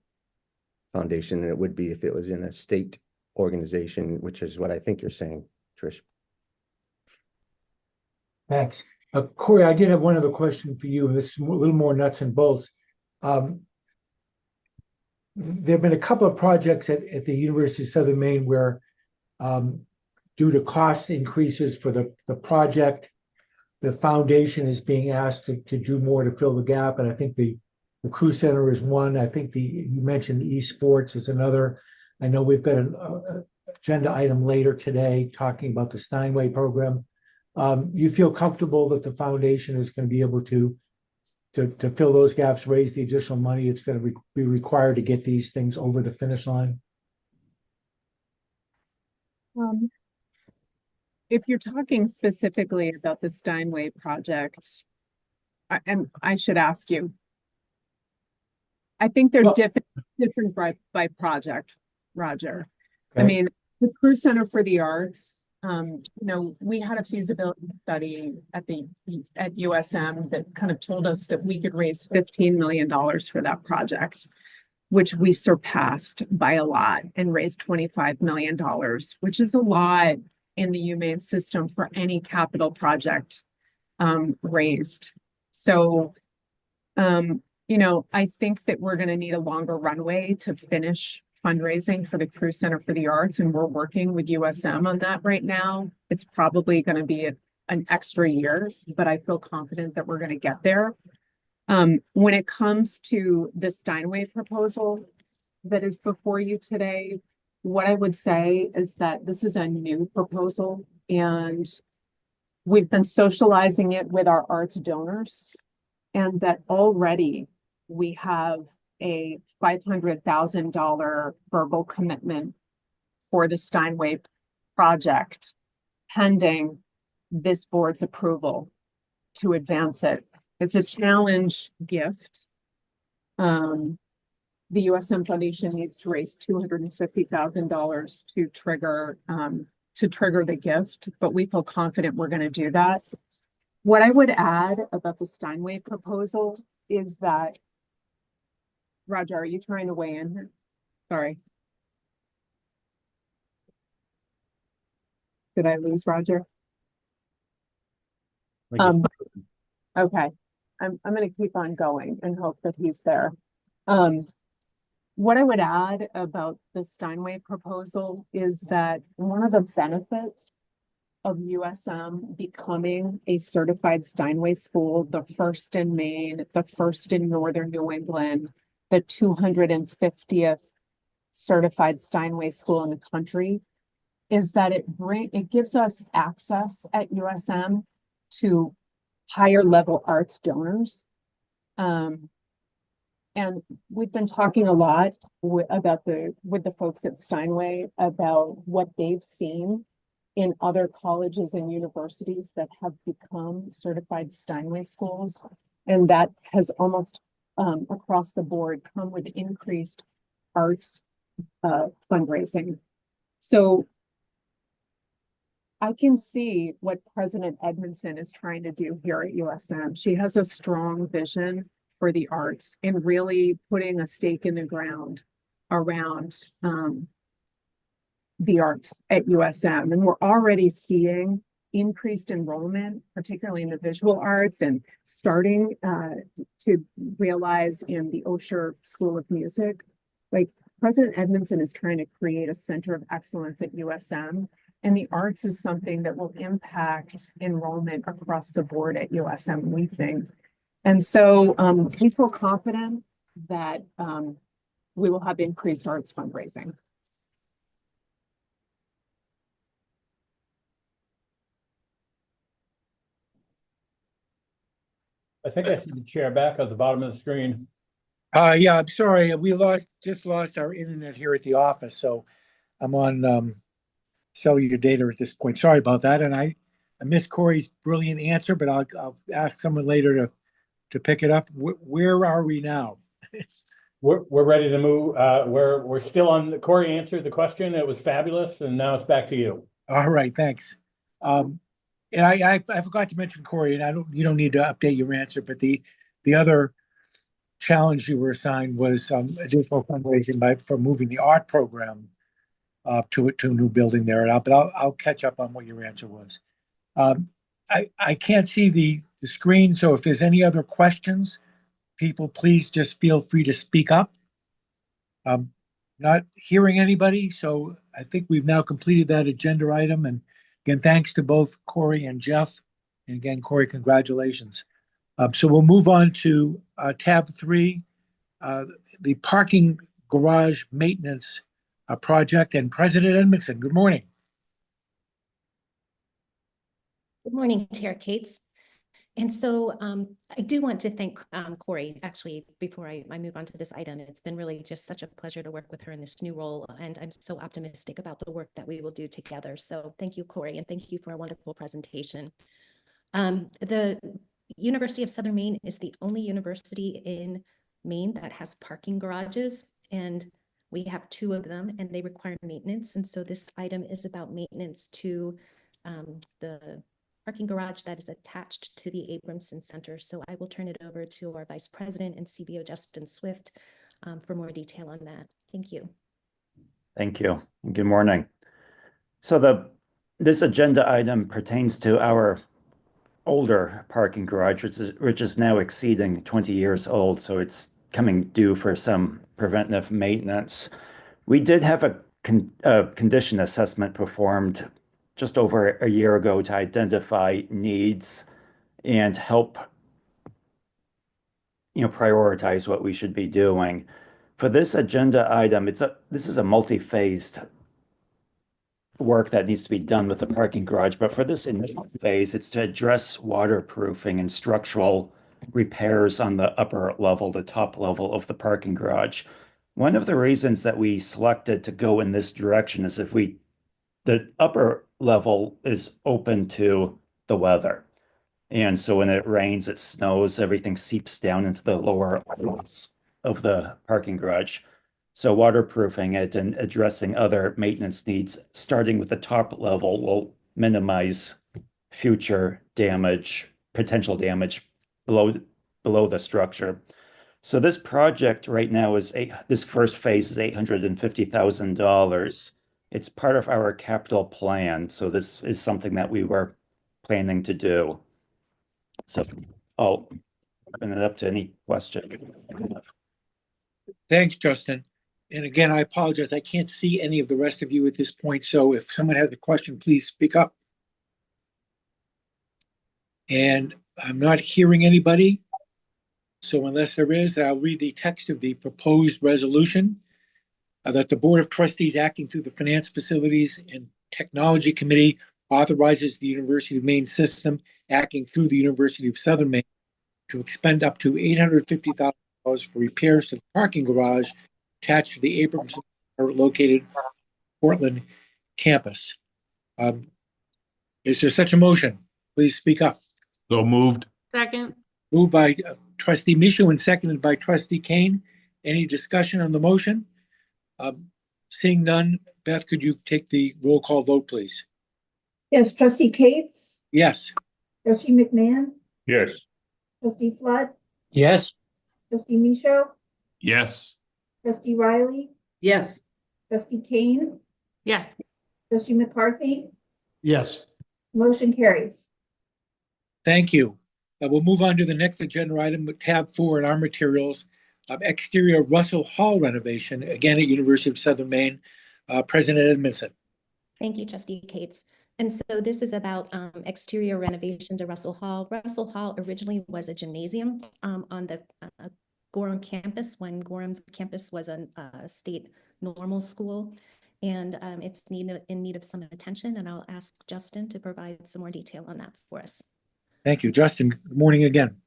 foundation than it would be if it was in a state organization, which is what I think you're saying, Trish. Thanks. Corey, I did have one other question for you, and this is a little more nuts and bolts. There have been a couple of projects at the University of Southern Maine where, due to cost increases for the project, the foundation is being asked to do more to fill the gap. And I think the Crew Center is one. I think you mentioned esports is another. I know we've got an agenda item later today talking about the Steinway program. You feel comfortable that the foundation is going to be able to fill those gaps, raise the additional money it's going to be required to get these things over the finish line? If you're talking specifically about the Steinway project, I should ask you, I think they're Well- different by project, Roger. I Okay. mean, the Crew Center for the Arts, we had a feasibility study at USM that kind of told us that we could raise $15 million for that project, which we surpassed by a lot and raised $25 million, which is a lot in the humane system for any capital project raised. So, I think that we're going to need a longer runway to finish fundraising for the Crew Center for the Arts, and we're working with USM on that right now. It's probably going to be an extra year, but I feel confident that we're going to get there. When it comes to the Steinway proposal that is before you today, what I would say is that this is a new proposal, and we've been socializing it with our arts donors, and that already we have a $500,000 verbal commitment for the Steinway project pending this board's approval to advance it. It's a challenge gift. The USM Foundation needs to raise $250,000 to trigger the gift, but we feel confident we're going to do that. What I would add about the Steinway proposal is that, Roger, are you trying to weigh in here? Sorry. Did I lose Roger? Okay. I'm going to keep on going and hope that he's there. What I would add about the Steinway proposal is that one of the benefits of USM becoming a certified Steinway school, the first in Maine, the first in Northern New England, the 250th certified Steinway school in the country, is that it gives us access at USM to higher level arts donors. And we've been talking a lot with the folks at Steinway about what they've seen in other colleges and universities that have become certified Steinway schools. And that has almost across the board come with increased arts fundraising. So I can see what President Edmondson is trying to do here at USM. She has a strong vision for the arts and really putting a stake in the ground around the arts at USM. And we're already seeing increased enrollment, particularly in the visual arts, and starting to realize in the Osher School of Music. Like, President Edmondson is trying to create a center of excellence at USM, and the arts is something that will impact enrollment across the board at USM, we think. And so we feel confident that we will have increased arts fundraising. I think I see the chair back at the bottom of the screen. Yeah, I'm sorry. We just lost our internet here at the office, so I'm on cellular data at this point. Sorry about that. And I missed Corey's brilliant answer, but I'll ask someone later to pick it up. Where are we now? We're ready to move. We're still on. Corey answered the question. It was fabulous, and now it's back to you. All right, thanks. And I forgot to mention, Corey, and you don't need to update your answer, but the other challenge you were assigned was additional fundraising for moving the art program to a new building there. But I'll catch up on what your answer was. I can't see the screen, so if there's any other questions, people, please just feel free to speak up. Not hearing anybody, so I think we've now completed that agenda item. And again, thanks to both Corey and Jeff. And again, Corey, congratulations. So we'll move on to tab 3, the parking garage maintenance project. And President Edmondson, good morning. Good morning, Chair Cates. And so I do want to thank Corey, actually, before I move on to this item. It's been really just such a pleasure to work with her in this new role, and I'm so optimistic about the work that we will do together. So thank you, Corey, and thank you for a wonderful presentation. The University of Southern Maine is the only university in Maine that has parking garages, and we have 2 of them and they require maintenance. And so this item is about maintenance to the parking garage that is attached to the Abramson Center. So I will turn it over to our Vice President and CBO Justin Swift for more detail on that. Thank you. Thank you. Good morning. So this agenda item pertains to our older parking garage, which is now exceeding 20 years old. So it's coming due for some preventive maintenance. We did have a condition assessment performed just over a year ago to identify needs and help prioritize what we should be doing. For this agenda item, this is a multi-phased work that needs to be done with the parking garage, but for this initial phase, it's to address waterproofing and structural repairs on the upper level, the top level of the parking garage. One of the reasons that we selected to go in this direction is the upper level is open to the weather. And so when it rains, it snows, everything seeps down into the lower levels of the parking garage. So waterproofing it and addressing other maintenance needs, starting with the top level, will minimize future damage, potential damage below the structure. So this project right now this first phase is $850,000. It's part of our capital plan. So this is something that we were planning to do. So I'll open it up to any question. Thanks, Justin. And again, I apologize. I can't see any of the rest of you at this point. So if someone has a question, please speak up. And I'm not hearing anybody. So unless there is, I'll read the text of the proposed resolution that the Board of Trustees acting through the Finance, Facilities, and Technology Committee authorizes the University of Maine system acting through the University of Southern Maine to expend up to $850,000 for repairs to the parking garage attached to the Abramson Center located Portland campus. Is there such a motion? Please speak up. So moved. Second. Moved by Trustee Michaud and seconded by Trustee Kane. Any discussion on the motion? Seeing none, Beth, could you take the roll call vote, please? Yes, Trustee Cates, Yes. Trustee McMahon, Yes. Trustee Flood, Yes. Trustee Michaud, Yes. Trustee Riley, Yes. Trustee Kane, Yes. Trustee McCarthy, Yes. motion carries. Thank you. We'll move on to the next agenda item, tab 4 in our materials, exterior Russell Hall renovation, again at University of Southern Maine. President Edmondson. Thank you, Trustee Cates. And so this is about exterior renovation to Russell Hall. Russell Hall originally was a gymnasium on the Gorham campus when Gorham's campus was a state normal school. And it's in need of some attention, and I'll ask Justin to provide some more detail on that for us. Thank you. Justin, good morning again.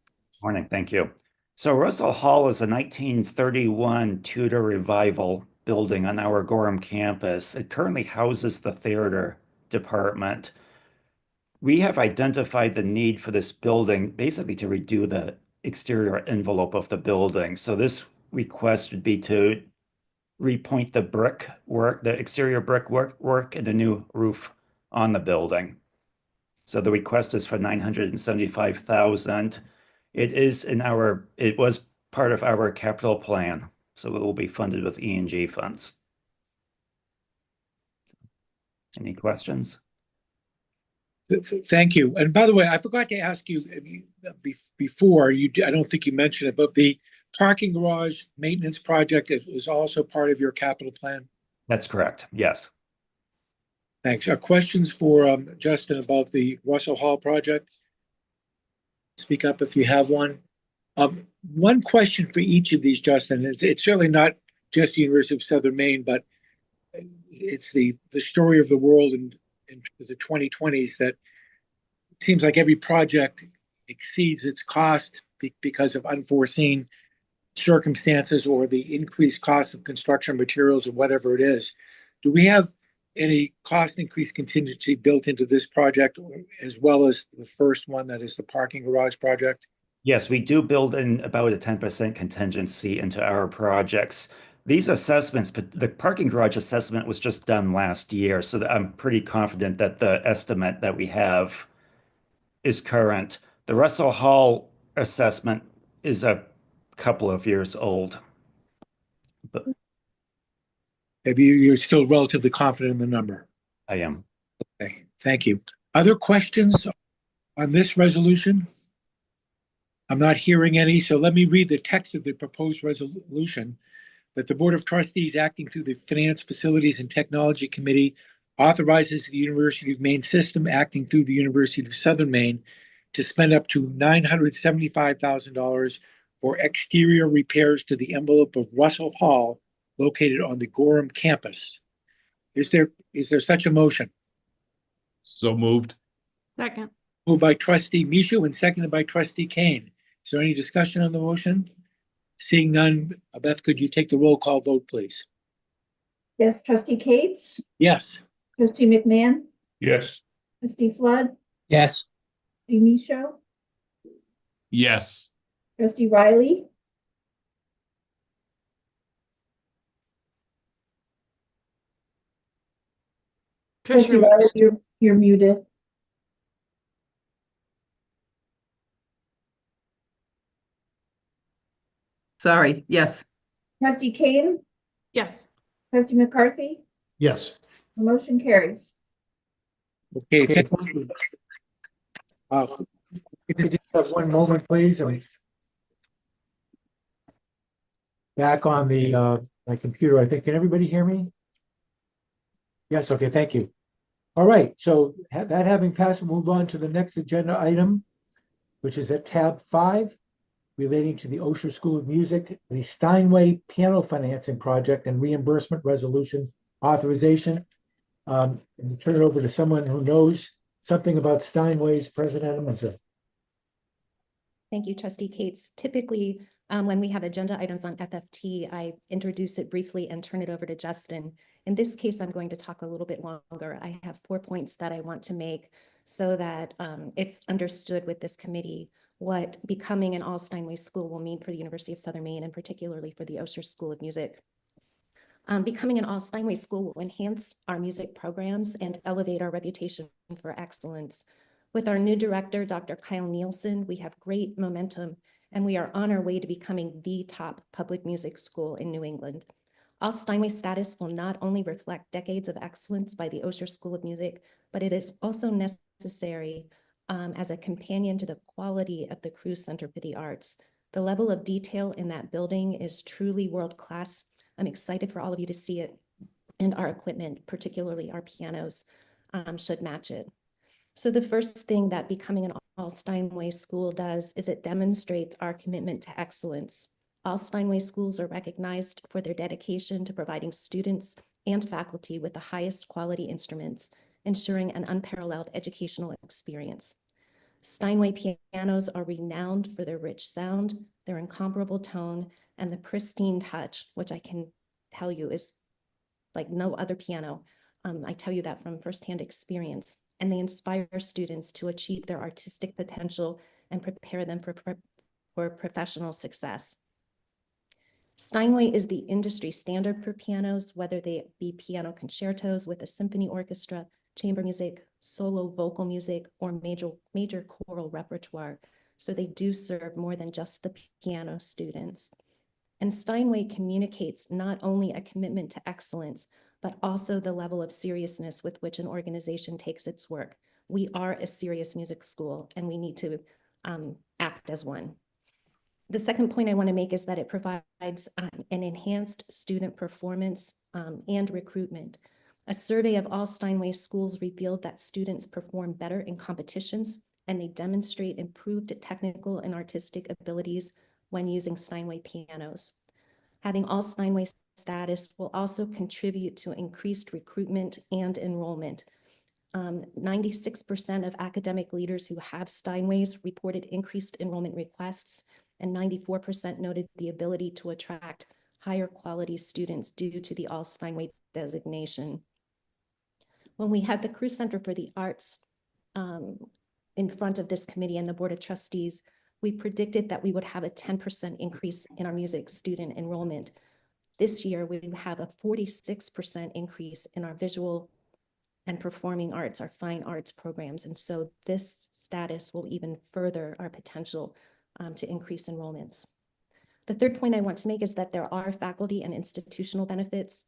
Morning, thank you. So Russell Hall is a 1931 Tudor revival building on our Gorham campus. It currently houses the theater department. We have identified the need for this building basically to redo the exterior envelope of the building. So this request would be to repoint the brickwork, the exterior brickwork, and a new roof on the building. So the request is for $975,000. It was part of our capital plan, so it will be funded with E&G funds. Any questions? Thank you. And by the way, I forgot to ask you before, I don't think you mentioned it, but the parking garage maintenance project is also part of your capital plan? That's correct, yes. Thanks. Questions for Justin about the Russell Hall project? Speak up if you have one. One question for each of these, Justin. It's certainly not just the University of Southern Maine, but it's the story of the world in the 2020s that it seems like every project exceeds its cost because of unforeseen circumstances or the increased cost of construction materials or whatever it is. Do we have any cost increase contingency built into this project as well as the first one that is the parking garage project? Yes, we do build in about a 10% contingency into our projects. These assessments, but the parking garage assessment was just done last year, so that I'm pretty confident that the estimate that we have is current. The Russell Hall assessment is a couple of years old. But Maybe you're still relatively confident in the number. I am. Okay, thank you. Other questions on this resolution? I'm not hearing any, so let me read the text of the proposed resolution. That the Board of Trustees, acting through the Finance, Facilities, and Technology Committee, authorizes the University of Maine System, acting through the University of Southern Maine, to spend up to $975,000 for exterior repairs to the envelope of Russell Hall located on the Gorham campus. Is there such a motion? So moved. Second. Moved by Trustee Mishu and seconded by Trustee Kane. Is there any discussion on the motion? Seeing none, Beth, could you take the roll call vote, please? Yes, Trustee Cates, Yes. Trustee McMahon, Yes. Trustee Flood, Yes. Trustee Michaud, Yes. Trustee Riley, Trish, Trustee Riley, you're muted. Sorry, yes. Trustee Kane, yes. Trustee McCarthy, Yes. the motion carries. Okay, Okay, thank you. If you just have one moment, please. Back on the my computer, I think. Can everybody hear me? Yes, okay, thank you. All right, so that having passed, we'll move on to the next agenda item, which is at tab 5, relating to the Osher School of Music, the Steinway Piano Financing Project and Reimbursement Resolution Authorization. And turn it over to someone who knows something about Steinway's, President Edmondson. Thank you, Trustee Cates. Typically, when we have agenda items on FFT, I introduce it briefly and turn it over to Justin. In this case, I'm going to talk a little bit longer. I have 4 points that I want to make so that it's understood with this committee what becoming an all Steinway school will mean for the University of Southern Maine and particularly for the Osher School of Music. Becoming an all Steinway school will enhance our music programs and elevate our reputation for excellence. With our new director, Dr. Kyle Nielsen, we have great momentum and we are on our way to becoming the top public music school in New England. All Steinway status will not only reflect decades of excellence by the Osher School of Music, but it is also necessary as a companion to the quality of the Cruz Center for the Arts. The level of detail in that building is truly world-class. I'm excited for all of you to see it, and our equipment, particularly our pianos, should match it. So the first thing that becoming an all Steinway school does is it demonstrates our commitment to excellence. All Steinway schools are recognized for their dedication to providing students and faculty with the highest quality instruments, ensuring an unparalleled educational experience. Steinway pianos are renowned for their rich sound, their incomparable tone, and the pristine touch, which I can tell you is like no other piano. I tell you that from firsthand experience, and they inspire students to achieve their artistic potential and prepare them for professional success. Steinway is the industry standard for pianos, whether they be piano concertos with a symphony orchestra, chamber music, solo vocal music, or major choral repertoire. So they do serve more than just the piano students. And Steinway communicates not only a commitment to excellence, but also the level of seriousness with which an organization takes its work. We are a serious music school and we need to act as one. The second point I want to make is that it provides an enhanced student performance and recruitment. A survey of all Steinway schools revealed that students perform better in competitions and they demonstrate improved technical and artistic abilities when using Steinway pianos. Having all Steinway status will also contribute to increased recruitment and enrollment. 96% of academic leaders who have Steinways reported increased enrollment requests, and 94% noted the ability to attract higher quality students due to the all Steinway designation. When we had the Cruz Center for the Arts in front of this committee and the Board of Trustees, we predicted that we would have a 10% increase in our music student enrollment. This year, we have a 46% increase in our visual and performing arts, our fine arts programs. And so this status will even further our potential to increase enrollments. The third point I want to make is that there are faculty and institutional benefits.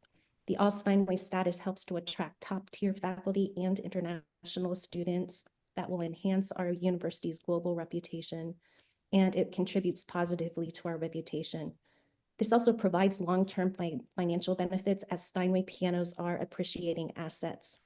The All Steinway status helps to attract top-tier faculty and international students that will enhance our university's global reputation, and it contributes positively to our reputation. This also provides long-term financial benefits as Steinway pianos are appreciating assets.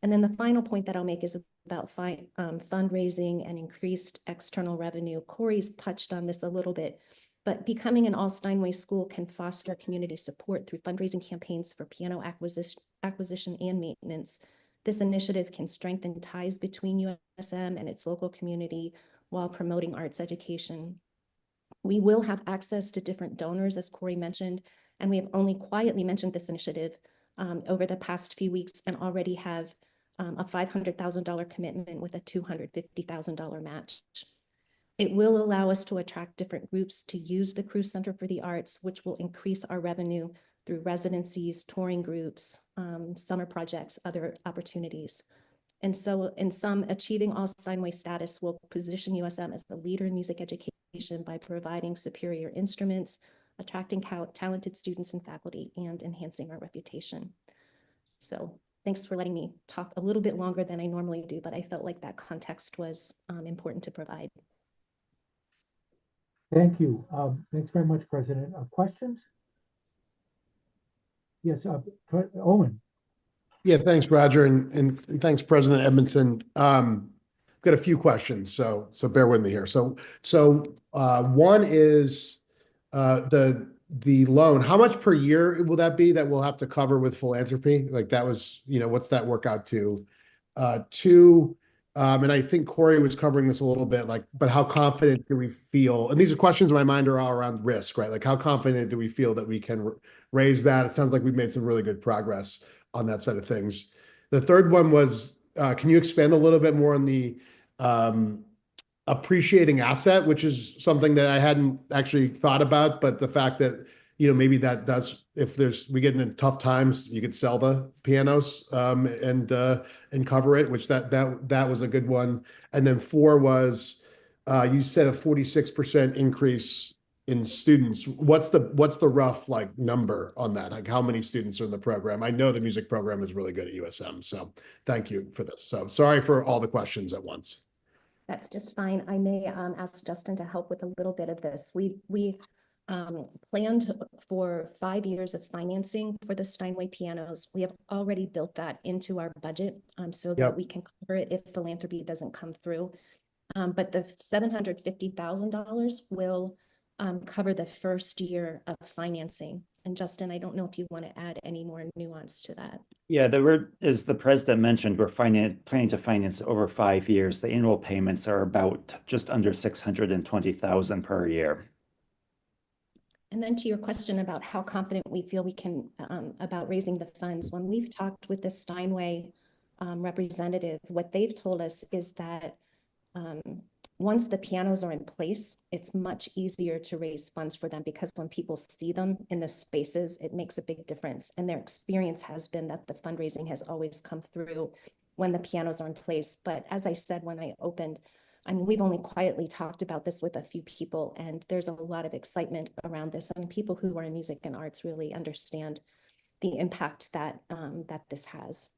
And then the final point that I'll make is about fundraising and increased external revenue. Corey's touched on this a little bit, but becoming an All Steinway school can foster community support through fundraising campaigns for piano acquisition and maintenance. This initiative can strengthen ties between USM and its local community while promoting arts education. We will have access to different donors, as Corey mentioned, and we have only quietly mentioned this initiative over the past few weeks and already have a $500,000 commitment with a $250,000 match. It will allow us to attract different groups to use the Cruz Center for the Arts, which will increase our revenue through residencies, touring groups, summer projects, other opportunities. And so in sum, achieving All Steinway status will position USM as the leader in music education by providing superior instruments, attracting talented students and faculty, and enhancing our reputation. So thanks for letting me talk a little bit longer than I normally do, but I felt like that context was important to provide. Thank you. Thanks very much, President. Questions? Yes, Owen. Yeah, thanks, Roger, and thanks, President Edmondson. Got a few questions, so bear with me here. So one is the loan. How much per year will that be that we'll have to cover with philanthropy? Like that was, what's that work out to? Two, and I think Corey was covering this a little bit, but how confident do we feel? And these are questions in my mind are all around risk, right? Like how confident do we feel that we can raise that? It sounds like we've made some really good progress on that side of things. The third one was, can you expand a little bit more on the appreciating asset, which is something that I hadn't actually thought about, but the fact that, maybe that does, if we get into tough times, you could sell the pianos and cover it, which that was a good one. And then 4 was, you said a 46% increase in students. What's the rough number on that? Like how many students are in the program? I know the music program is really good at USM, so thank you for this. So sorry for all the questions at once. That's just fine. I may ask Justin to help with a little bit of this. We planned for 5 years of financing for the Steinway pianos. We have already built that into our budget so that we can cover it if philanthropy doesn't come through. But the $750,000 will cover the first year of financing. And Justin, I don't know if you want to add any more nuance to that. Yeah, as the president mentioned, we're planning to finance over 5 years. The annual payments are about just under $620,000 per year. And then to your question about how confident we feel we can about raising the funds, when we've talked with the Steinway representative, what they've told us is that once the pianos are in place, it's much easier to raise funds for them because when people see them in the spaces, it makes a big difference. And their experience has been that the fundraising has always come through when the pianos are in place. But as I said when I opened, I mean, we've only quietly talked about this with a few people, and there's a lot of excitement around this. I mean, people who are in music and arts really understand the impact that that this has.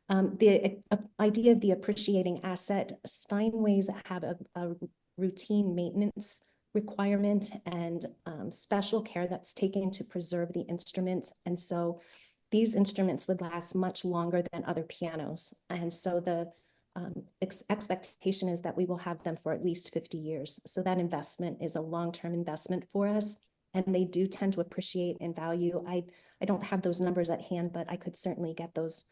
The idea of the appreciating asset, Steinways have a routine maintenance requirement and special care that's taken to preserve the instruments. And so these instruments would last much longer than other pianos. And so the expectation is that we will have them for at least 50 years. So that investment is a long-term investment for us, and they do tend to appreciate in value. I don't have those numbers at hand, but I could certainly get those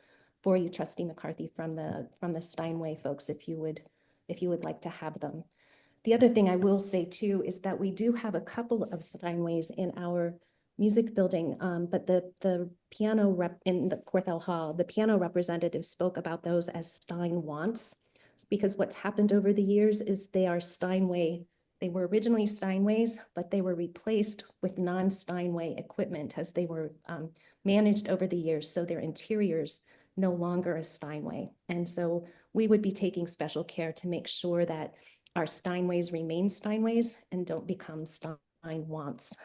for you, Trustee McCarthy, from the Steinway folks if you would like to have them. The other thing I will say too is that we do have a couple of Steinways in our music building, but the piano rep in the Porthel Hall, the piano representative spoke about those as Stein wants, because what's happened over the years is they are Steinway They were originally Steinways, but they were replaced with non-Steinway equipment as they were managed over the years. So their interiors no longer a Steinway. And so we would be taking special care to make sure that our Steinways remain Steinways and don't become Steinwants.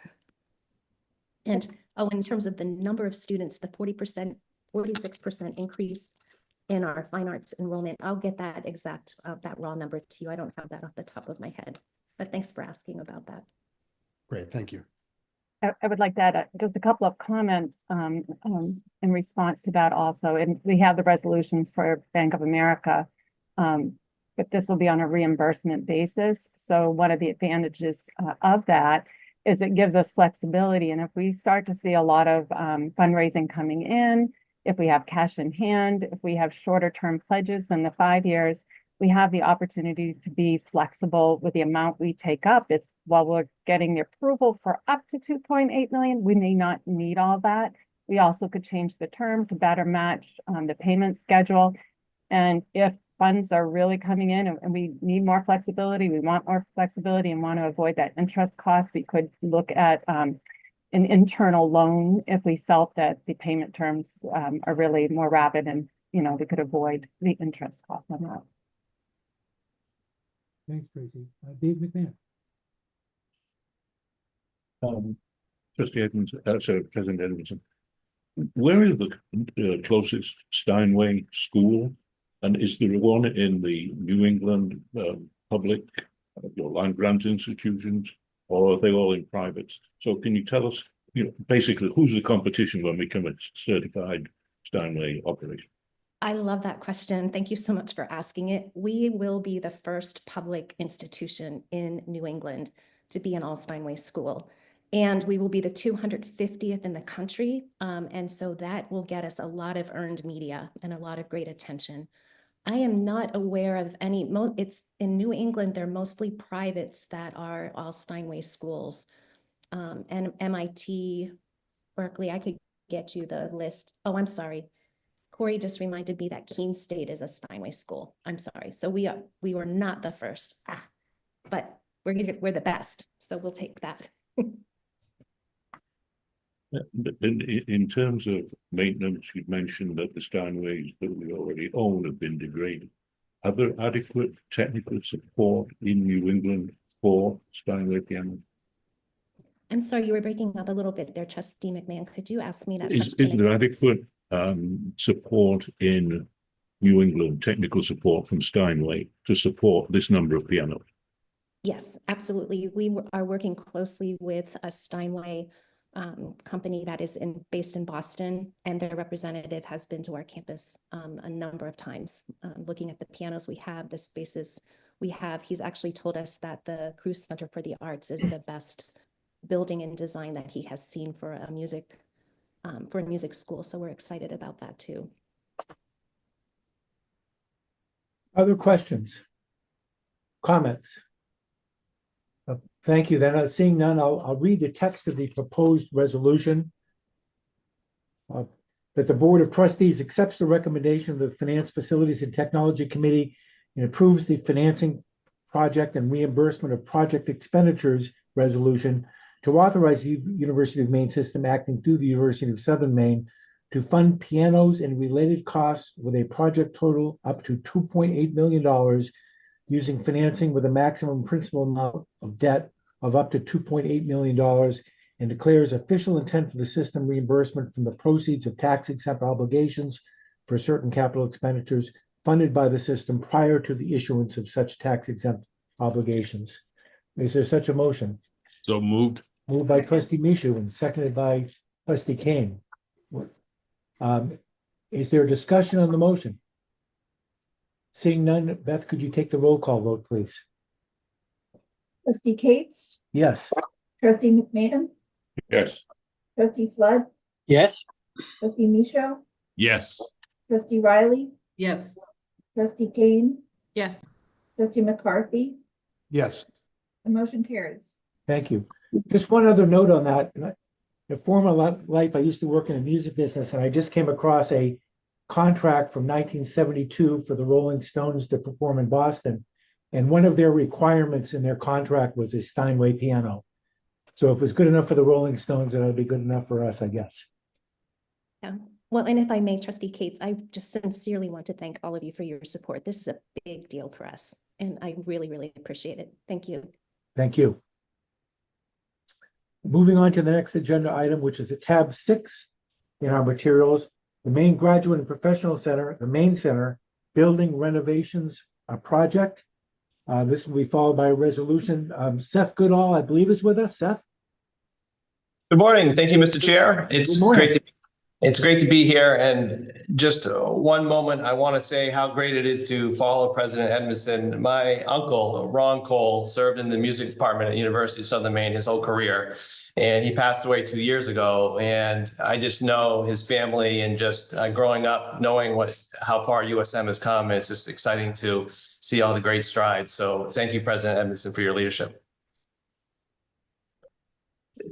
And in terms of the number of students, the 40%, 46% increase in our fine arts enrollment, I'll get that exact, that raw number to you. I don't have that off the top of my head, but thanks for asking about that. Great, thank you. I would like to add just a couple of comments in response to that also. And we have the resolutions for Bank of America, but this will be on a reimbursement basis. So one of the advantages of that is it gives us flexibility. And if we start to see a lot of fundraising coming in, if we have cash in hand, if we have shorter term pledges than the 5 years, we have the opportunity to be flexible with the amount we take up. It's while we're getting the approval for up to 2.8 million, we may not need all that. We also could change the term to better match the payment schedule. And if funds are really coming in and we need more flexibility, we want more flexibility and want to avoid that interest cost, we could look at an internal loan if we felt that the payment terms are really more rapid and, we could avoid the interest cost on that. Thanks, Tracy. Dave McMahon. Trustee Edmondson, sorry, President Edmondson. Where is the closest Steinway school? And is there one in the New England public land grant institutions, or are they all in privates? So can you tell us, basically who's the competition when we become a certified Steinway operator? I love that question. Thank you so much for asking it. We will be the first public institution in New England to be an all Steinway school. And we will be the 250th in the country. And so that will get us a lot of earned media and a lot of great attention. I am not aware of any, it's in New England, they're mostly privates that are all Steinway schools. And MIT, Berkeley, I could get you the list. Oh, I'm sorry. Corey just reminded me that Keene State is a Steinway school. I'm sorry. So we were not the first, but we're the best. So we'll take that. In terms of maintenance, you've mentioned that the Steinways that we already own have been degraded. Are there adequate technical support in New England for Steinway piano? I'm sorry, you were breaking up a little bit there, Trustee McMahon. Could you ask me that Is question? there adequate support in New England, technical support from Steinway to support this number of pianos? Yes, absolutely. We are working closely with a Steinway company that is based in Boston, and their representative has been to our campus a number of times, looking at the pianos we have, the spaces we have. He's actually told us that the Cruz Center for the Arts is the best building and design that he has seen for a music school. So we're excited about that too. Other questions? Comments? Thank you. Then seeing none, I'll read the text of the proposed resolution. That the Board of Trustees accepts the recommendation of the Finance, Facilities, and Technology Committee and approves the financing project and reimbursement of project expenditures resolution to authorize the University of Maine system acting through the University of Southern Maine to fund pianos and related costs with a project total up to $2.8 million using financing with a maximum principal amount of debt of up to $2.8 million and declares official intent for the system reimbursement from the proceeds of tax-exempt obligations for certain capital expenditures funded by the system prior to the issuance of such tax-exempt obligations. Is there such a motion? So moved. Moved by Trustee Mishu and seconded by Trustee Kane. Is there a discussion on the motion? Seeing none, Beth, could you take the roll call vote, please? Trustee Cates, Yes. Trustee McMahon, Yes. Trustee Flood, Yes. Trustee Michaud, Yes. Trustee Riley, Yes. Trustee Kane, Yes. Trustee McCarthy. Yes. The motion carries. Thank you. Just one other note on that. In a former life, I used to work in a music business, and I just came across a contract from 1972 for the Rolling Stones to perform in Boston. And one of their requirements in their contract was a Steinway piano. So if it was good enough for the Rolling Stones, it'll be good enough for us, I guess. Yeah. Well, and if I may, Trustee Cates, I just sincerely want to thank all of you for your support. This is a big deal for us, and I really, really appreciate it. Thank you. Thank you. Moving on to the next agenda item, which is at tab 6 in our materials, the Maine Graduate and Professional Center, the Maine Center Building Renovations Project. This will be followed by a resolution. Seth Goodall, I believe, is with us. Seth? Good morning. Thank you, Mr. Chair. Good morning. It's great to be here. And just one moment, I want to say how great it is to follow President Edmondson. My uncle, Ron Cole, served in the music department at University of Southern Maine his whole career. And he passed away 2 years ago. And I just know his family, and just growing up, knowing how far USM has come, it's just exciting to see all the great strides. So thank you, President Edmondson, for your leadership.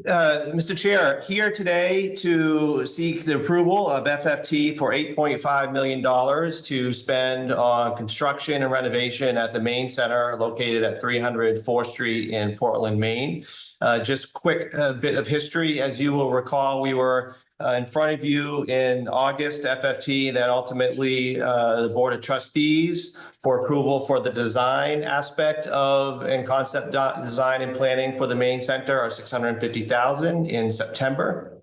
Mr. Chair, here today to seek the approval of FFT for $8.5 million to spend on construction and renovation at the Maine Center located at 300 4th Street in Portland, Maine. Just quick bit of history. As you will recall, we were in front of you in August, FFT, that ultimately the Board of Trustees for approval for the design aspect of and concept design and planning for the Maine Center are $650,000 in September.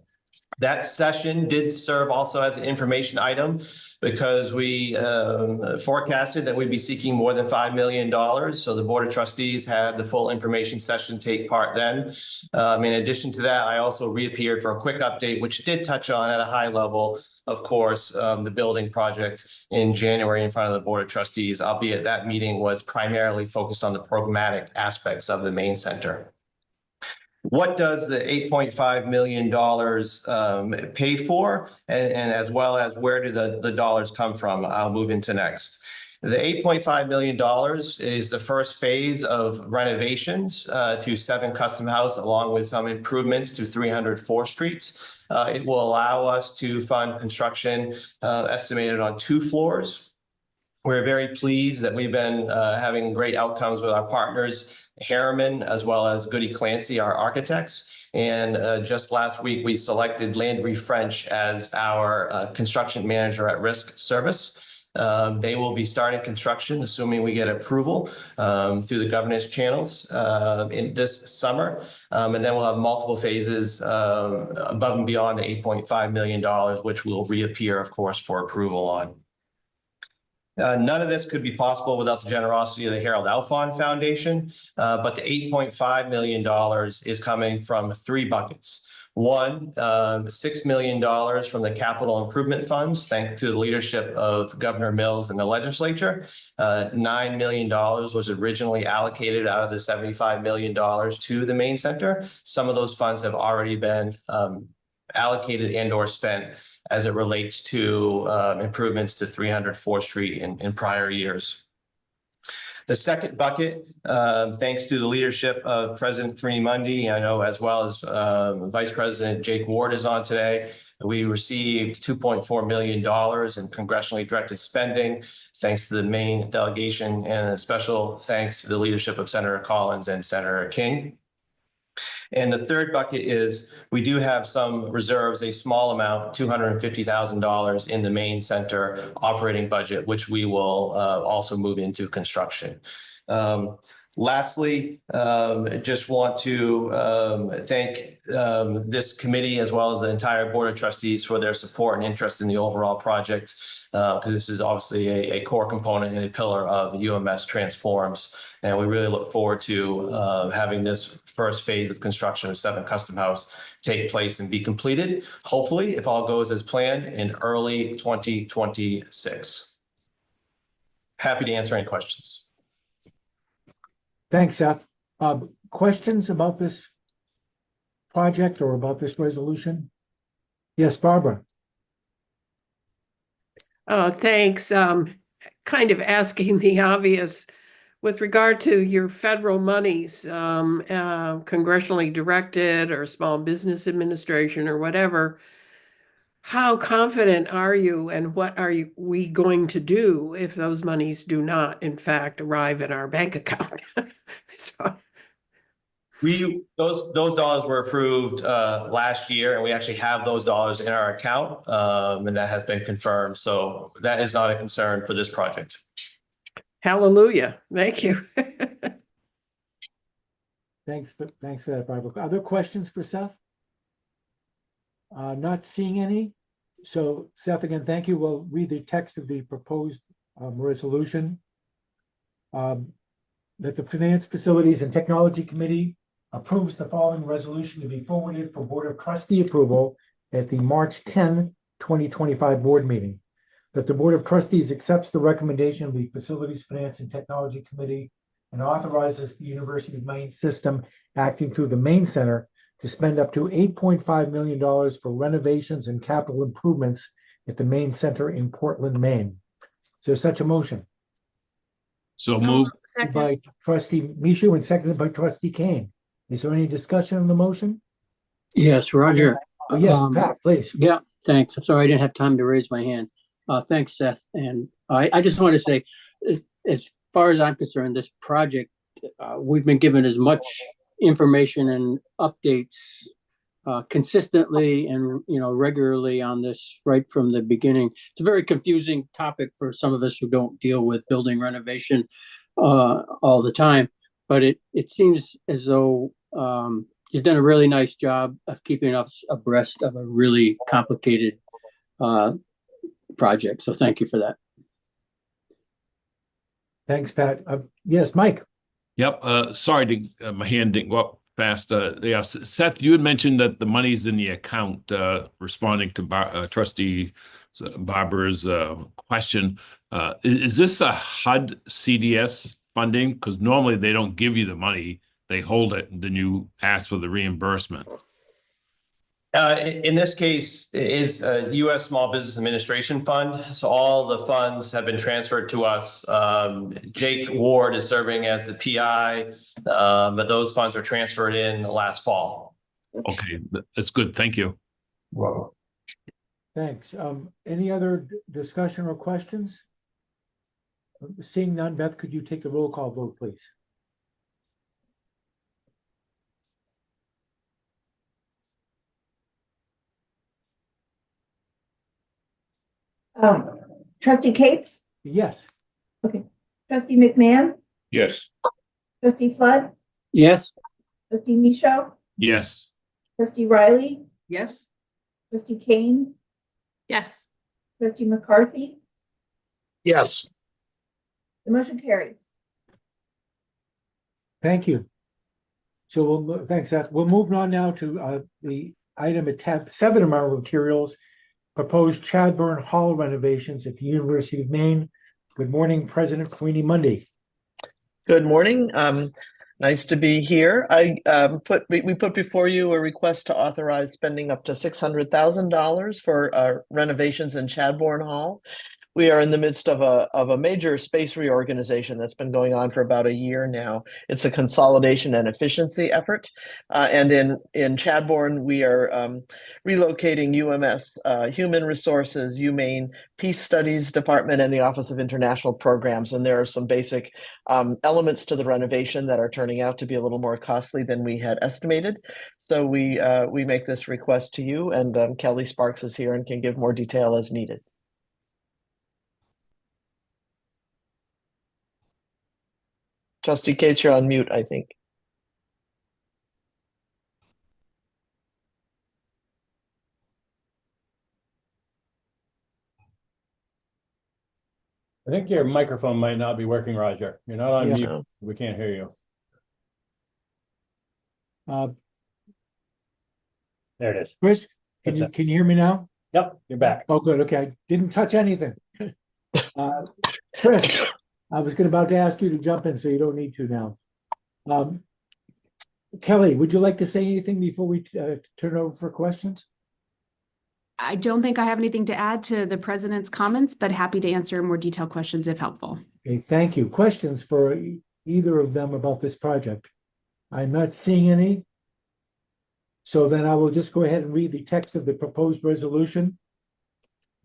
That session did serve also as an information item because we forecasted that we'd be seeking more than $5 million. So the Board of Trustees had the full information session take part then. In addition to that, I also reappeared for a quick update, which did touch on at a high level, of course, the building project in January in front of the Board of Trustees, albeit that meeting was primarily focused on the programmatic aspects of the Maine Center. What does the $8.5 million pay for, and as well as where do the dollars come from? I'll move into next. The $8.5 million is the first phase of renovations to 7 Custom House, along with some improvements to 300 4th Street. It will allow us to fund construction estimated on 2 floors. We're very pleased that we've been having great outcomes with our partners, Harriman, as well as Goody Clancy, our architects. And just last week, we selected Landry French as our construction manager at risk service. They will be starting construction, assuming we get approval through the governance channels in this summer. And then we'll have multiple phases above and beyond the $8.5 million, which will reappear, of course, for approval on. None of this could be possible without the generosity of the Harold Alfond Foundation, but the $8.5 million is coming from 3 buckets. One, $6 million from the capital improvement funds, thanks to the leadership of Governor Mills and the legislature. $9 million was originally allocated out of the $75 million to the Maine Center. Some of those funds have already been allocated and or spent as it relates to improvements to 300 4th Street in prior years. The second bucket, thanks to the leadership of President Free-Mundy, I know, as well as Vice President Jake Ward is on today, we received $2.4 million in congressionally directed spending, thanks to the Maine delegation, and a special thanks to the leadership of Senator Collins and Senator King. And the third bucket is we do have some reserves, a small amount, $250,000 in the Maine Center operating budget, which we will also move into construction. Lastly, just want to thank this committee as well as the entire Board of Trustees for their support and interest in the overall project, because this is obviously a core component and a pillar of UMS Transforms. And we really look forward to having this first phase of construction of 7 Custom House take place and be completed, hopefully, if all goes as planned, in early 2026. Happy to answer any questions. Thanks, Seth. Questions about this project or about this resolution? Yes, Barbara. Oh, thanks. Kind of asking the obvious with regard to your federal monies, congressionally directed or Small Business Administration or whatever. how confident are you and what we going to do if those monies do not, in fact, arrive in our bank account? So, Those dollars were approved last year, and we actually have those dollars in our account, and that has been confirmed. So that is not a concern for this project. hallelujah. Thank you. Thanks for that, Barbara. Other questions for Seth? Not seeing any. So Seth, again, thank you. We'll read the text of the proposed resolution. That the Finance, Facilities and Technology Committee approves the following resolution to be forwarded for Board of Trustee approval at the March 10, 2025 board meeting. That the Board of Trustees accepts the recommendation of the Facilities, Finance and Technology Committee and authorizes the University of Maine system acting through the Maine Center to spend up to $8.5 million for renovations and capital improvements at the Maine Center in Portland, Maine. Is there such a motion? So moved. Second. By Trustee Michaud and seconded by Trustee Kane. Is there any discussion on the motion? Yes, Roger. Yes, Pat, please. Yeah, thanks. I'm sorry I didn't have time to raise my hand. Thanks, Seth. And I just want to say, as far as I'm concerned, this project, we've been given as much information and updates consistently and regularly on this right from the beginning. It's a very confusing topic for some of us who don't deal with building renovation all the time, but it seems as though you've done a really nice job of keeping us abreast of a really complicated project. So thank you for that. Thanks, Pat. Yes, Mike. Yep. Sorry to my hand didn't go up fast. Yeah, Seth, you had mentioned that the money's in the account. Responding to Trustee Barbara's question, is this a HUD CDS funding? Because normally they don't give you the money; they hold it, and then you ask for the reimbursement. In this case, it is a U.S. Small Business Administration Fund. So all the funds have been transferred to us. Jake Ward is serving as the PI, but those funds were transferred in last fall. Okay, that's good. Thank you. Wow. Thanks. Any other discussion or questions? Seeing none, Beth, could you take the roll call vote, please? Trustee Cates? Yes. Okay. Trustee McMahon? Yes. Trustee Flood? Yes. Trustee Michaud? Yes. Trustee Riley? Yes. Trustee Kane? Yes. Trustee McCarthy? Yes. The motion carries. Thank you. So thanks, Seth. We'll move on now to the item at tab 7 of our materials. Proposed Chadbourne Hall renovations at the University of Maine. Good morning, President Queenie Mundy. Good morning. Nice to be here. We put before you a request to authorize spending up to $600,000 for renovations in Chadbourne Hall. We are in the midst of a major space reorganization that's been going on for about a year now. It's a consolidation and efficiency effort. And in Chadbourne, we are relocating UMS, Human Resources, UMaine, Peace Studies Department, and the Office of International Programs. And there are some basic elements to the renovation that are turning out to be a little more costly than we had estimated. So we make this request to you, and Kelly Sparks is here and can give more detail as needed. Trustee Cates, you're on mute, I think. I think your microphone might not be working, Roger. You're not on mute. We can't hear you. There it is. Chris, can you hear me now? Yep, you're back. Oh, good. Okay, I didn't touch anything. Chris, I was about to ask you to jump in, so you don't need to now. Kelly, would you like to say anything before we turn it over for questions? I don't think I have anything to add to the president's comments, but happy to answer more detailed questions if helpful. Okay, thank you. Questions for either of them about this project? I'm not seeing any. So then I will just go ahead and read the text of the proposed resolution.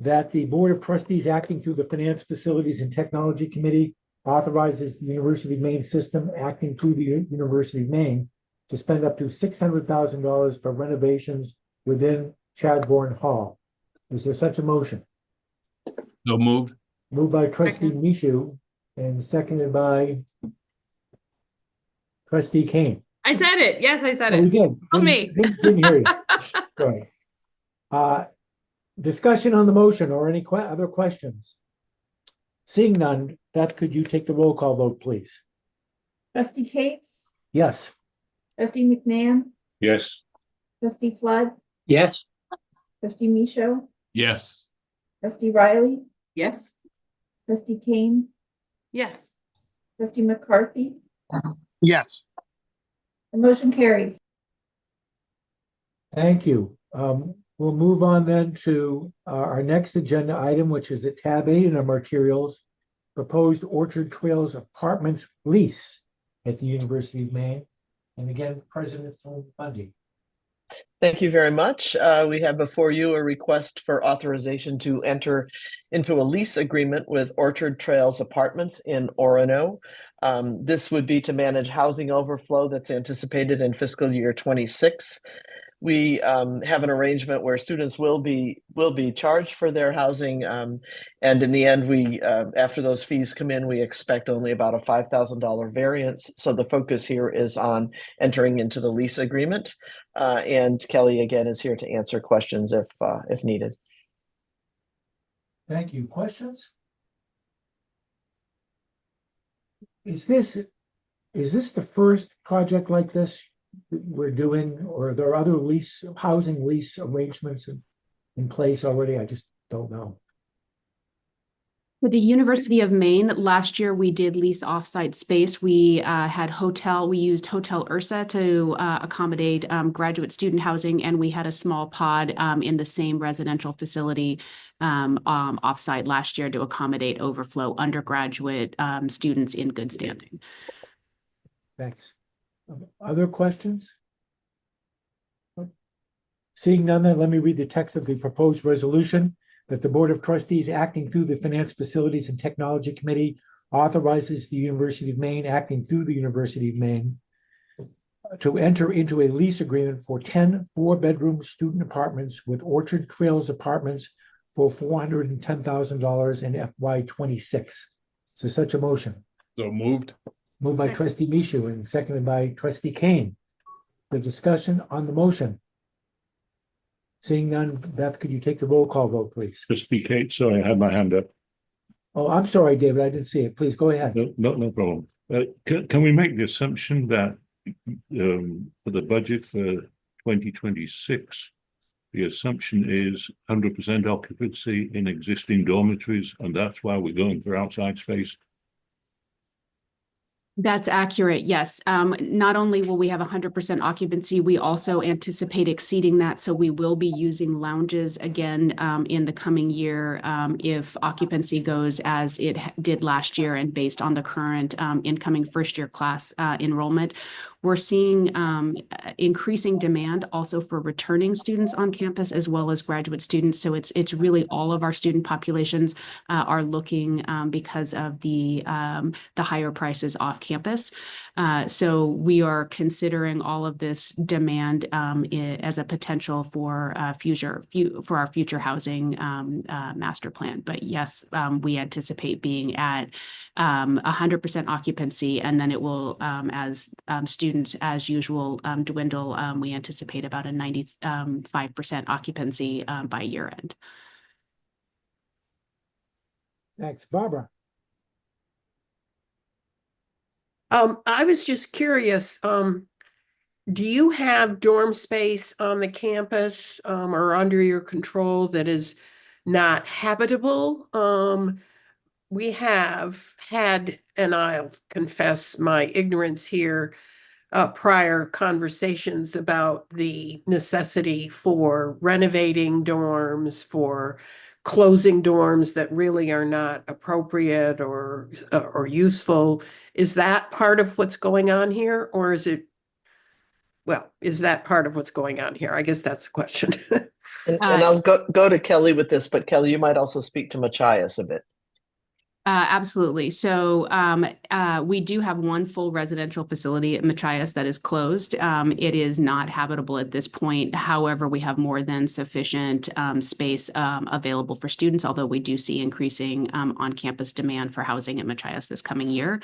that the Board of Trustees acting through the Finance, Facilities, and Technology Committee authorizes the University of Maine system acting through the University of Maine to spend up to $600,000 for renovations within Chadbourne Hall. Is there such a motion? So moved. Moved by trustee Michu and seconded by trustee Kane. I said it. Yes, I said Oh, we it. did. Help me. Didn't hear you. Sorry. Discussion on the motion or any other questions? Seeing none, Beth, could you take the roll call vote, please? Trustee Cates, Yes. trustee McMahon, Yes. trustee Flood, Yes. trustee Micho, Yes. trustee Riley, Yes. trustee Kane, Yes. trustee McCarthy. Yes. The motion carries. Thank you. We'll move on then to our next agenda item, which is at tab 8 in our materials, proposed Orchard Trails Apartments lease at the University of Maine. And again, President Bundy. Thank you very much. We have before you a request for authorization to enter into a lease agreement with Orchard Trails Apartments in Orono. This would be to manage housing overflow that's anticipated in fiscal year 26. We have an arrangement where students will be charged for their housing, and in the end, we after those fees come in, we expect only about a $5,000 variance. So the focus here is on entering into the lease agreement, and Kelly again is here to answer questions if needed. Thank you. Questions? Is this the first project like this that we're doing, or are there other housing lease arrangements in place already? I just don't know. For the University of Maine, last year we did lease offsite space. We we used Hotel Ursa to accommodate graduate student housing, and we had a small pod in the same residential facility offsite last year to accommodate overflow undergraduate students in good standing. Thanks. Other questions? Seeing none, then let me read the text of the proposed resolution that the Board of Trustees acting through the Finance, Facilities, and Technology Committee authorizes the University of Maine acting through the University of Maine to enter into a lease agreement for 10 four-bedroom student apartments with Orchard Trails Apartments for $410,000 in FY26. So such a motion. So moved. Moved by trustee Michu and seconded by trustee Kane. The discussion on the motion. Seeing none, Beth, could you take the roll call vote, please? Trustee Kate, sorry, I had my hand up. Oh, I'm sorry, David, I didn't see it. Please go ahead. No problem. Can we make the assumption that for the budget for 2026, the assumption is 100% occupancy in existing dormitories, and that's why we're going for outside space? That's accurate, yes. Not only will we have 100% occupancy, we also anticipate exceeding that. So we will be using lounges again in the coming year if occupancy goes as it did last year and based on the current incoming first-year class enrollment. We're seeing increasing demand also for returning students on campus as well as graduate students. So it's really all of our student populations are looking because of the higher prices off campus. So we are considering all of this demand as a potential for our future housing master plan. But yes, we anticipate being at 100% occupancy, and then it will as students as usual dwindle. We anticipate about a 95% occupancy by year end. Thanks, Barbara. I was just curious, do you have dorm space on the campus or under your control that is not habitable? We have had, and I'll confess my ignorance here, prior conversations about the necessity for renovating dorms, for closing dorms that really are not appropriate or useful. Is that part of what's going on here, or is it well, is that part of what's going on here? I guess that's the question. And I'll go to Kelly with this, but Kelly, you might also speak to Machias a bit. Absolutely. So we do have one full residential facility at Machias that is closed. It is not habitable at this point. However, we have more than sufficient space available for students, although we do see increasing on-campus demand for housing at Machias this coming year.